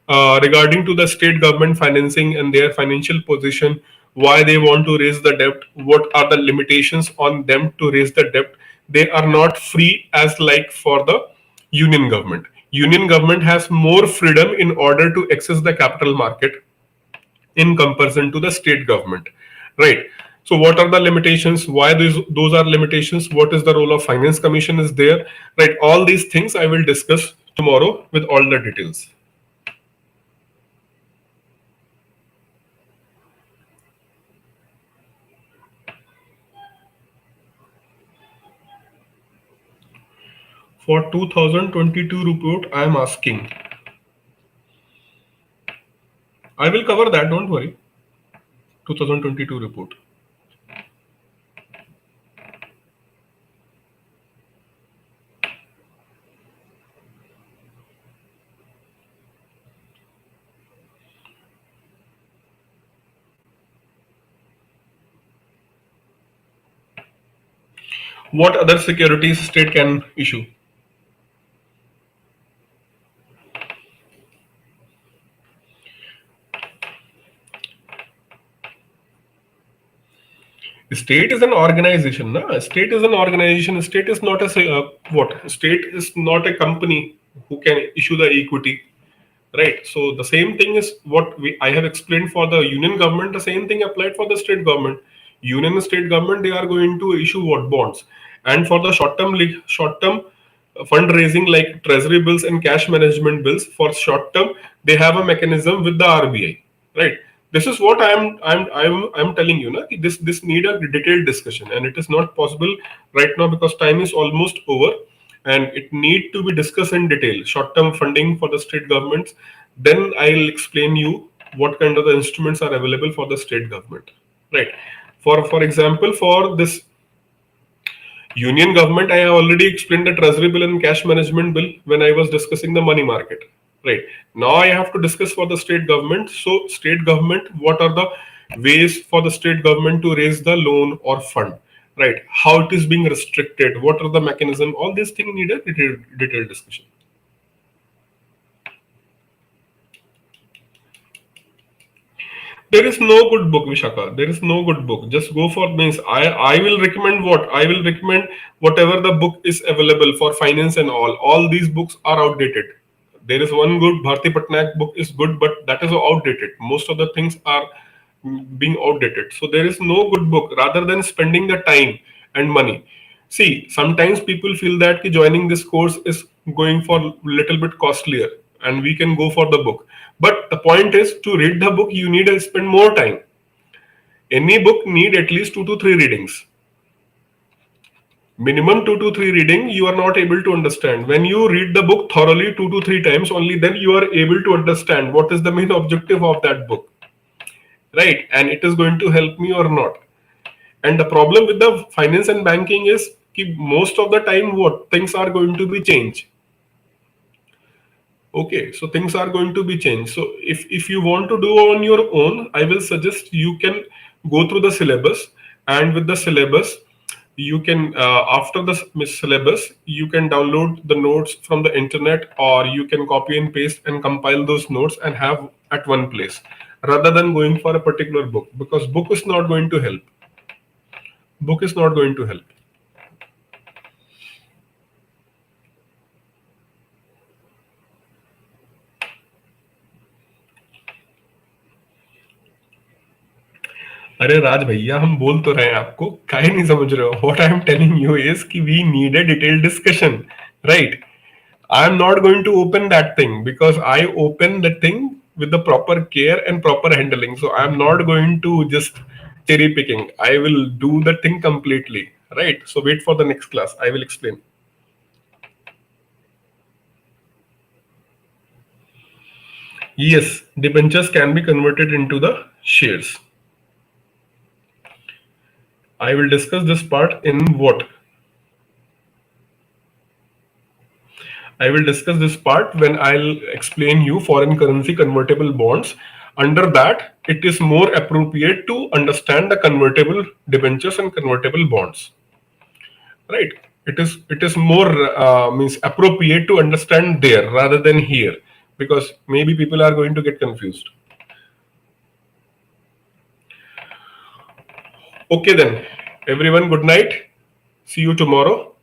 regarding to the state government financing and their financial position, why they want to raise the debt, what are the limitations on them to raise the debt. They are not free as like for the union government. Union government has more freedom in order to access the capital market in comparison to the state government, right? So what are the limitations, why those are limitations, what is the role of finance commission is there, right? All these things I will discuss tomorrow with all the details. For 2022 report, I am asking. I will cover that, don't worry. 2022 report. What other securities state can issue? State is an organization, na? State is an organization. State is not what? State is not a company who can issue the equity, right? So the same thing is what I have explained for the union government. The same thing applied for the state government. Union and state government, they are going to issue what? Bonds. And for the short term fundraising like treasury bills and cash management bills, for short term they have a mechanism with the RBI, right? This is what I'm telling you, na, ki this need a detailed discussion, and it is not possible right now because time is almost over, and it need to be discussed in detail. Short term funding for the state governments, then I'll explain you what kind of the instruments are available for the state government, right? For example, for this union government, I have already explained the treasury bill and cash management bill when I was discussing the money market. Right. Now I have to discuss for the state government. So state government, what are the ways for the state government to raise the loan or fund? Right. How it is being restricted? What are the mechanism? All these things need a detailed discussion. There is no good book, Vishaka. There is no good book. Just go for means. I will recommend what? I will recommend whatever the book is available for finance and all. All these books are outdated. There is one good Bharti Patnaik book is good, but that is outdated. Most of the things are being outdated. So there is no good book. Rather than spending the time and money. See, sometimes people feel that ki joining this course is going for little bit costlier, and we can go for the book. But the point is, to read the book, you need to spend more time. Any book need at least 2 to 3 readings. Minimum 2 to 3 reading, you are not able to understand. When you read the book thoroughly 2 to 3 times, only then you are able to understand what is the main objective of that book, right? And it is going to help me or not. And the problem with the finance and banking is most of the time what things are going to be changed. Okay, so things are going to be changed. So if you want to do on your own, I will suggest you can go through the syllabus, and with the syllabus, you can after the syllabus, you can download the notes from the internet, or you can copy and paste and compile those notes and have at one place, rather than going for a particular book, because book is not going to help. Book is not going to help. अरे राज भैया हम बोल तो रहे हैं आपको, काहे नहीं समझ रहे हो? What I am telling you is कि we need a detailed discussion, right? I am not going to open that thing because I open the thing with the proper care and proper handling. So I am not going to just cherry picking. I will do the thing completely, right? So wait for the next class. I will explain. Yes, debentures can be converted into the shares. I will discuss this part in what? I will discuss this part when I'll explain you foreign currency convertible bonds. Under that, it is more appropriate to understand the convertible debentures and convertible bonds. Right? It is more means appropriate to understand there rather than here, because maybe people are going to get confused. Okay then, everyone, good night. See you tomorrow.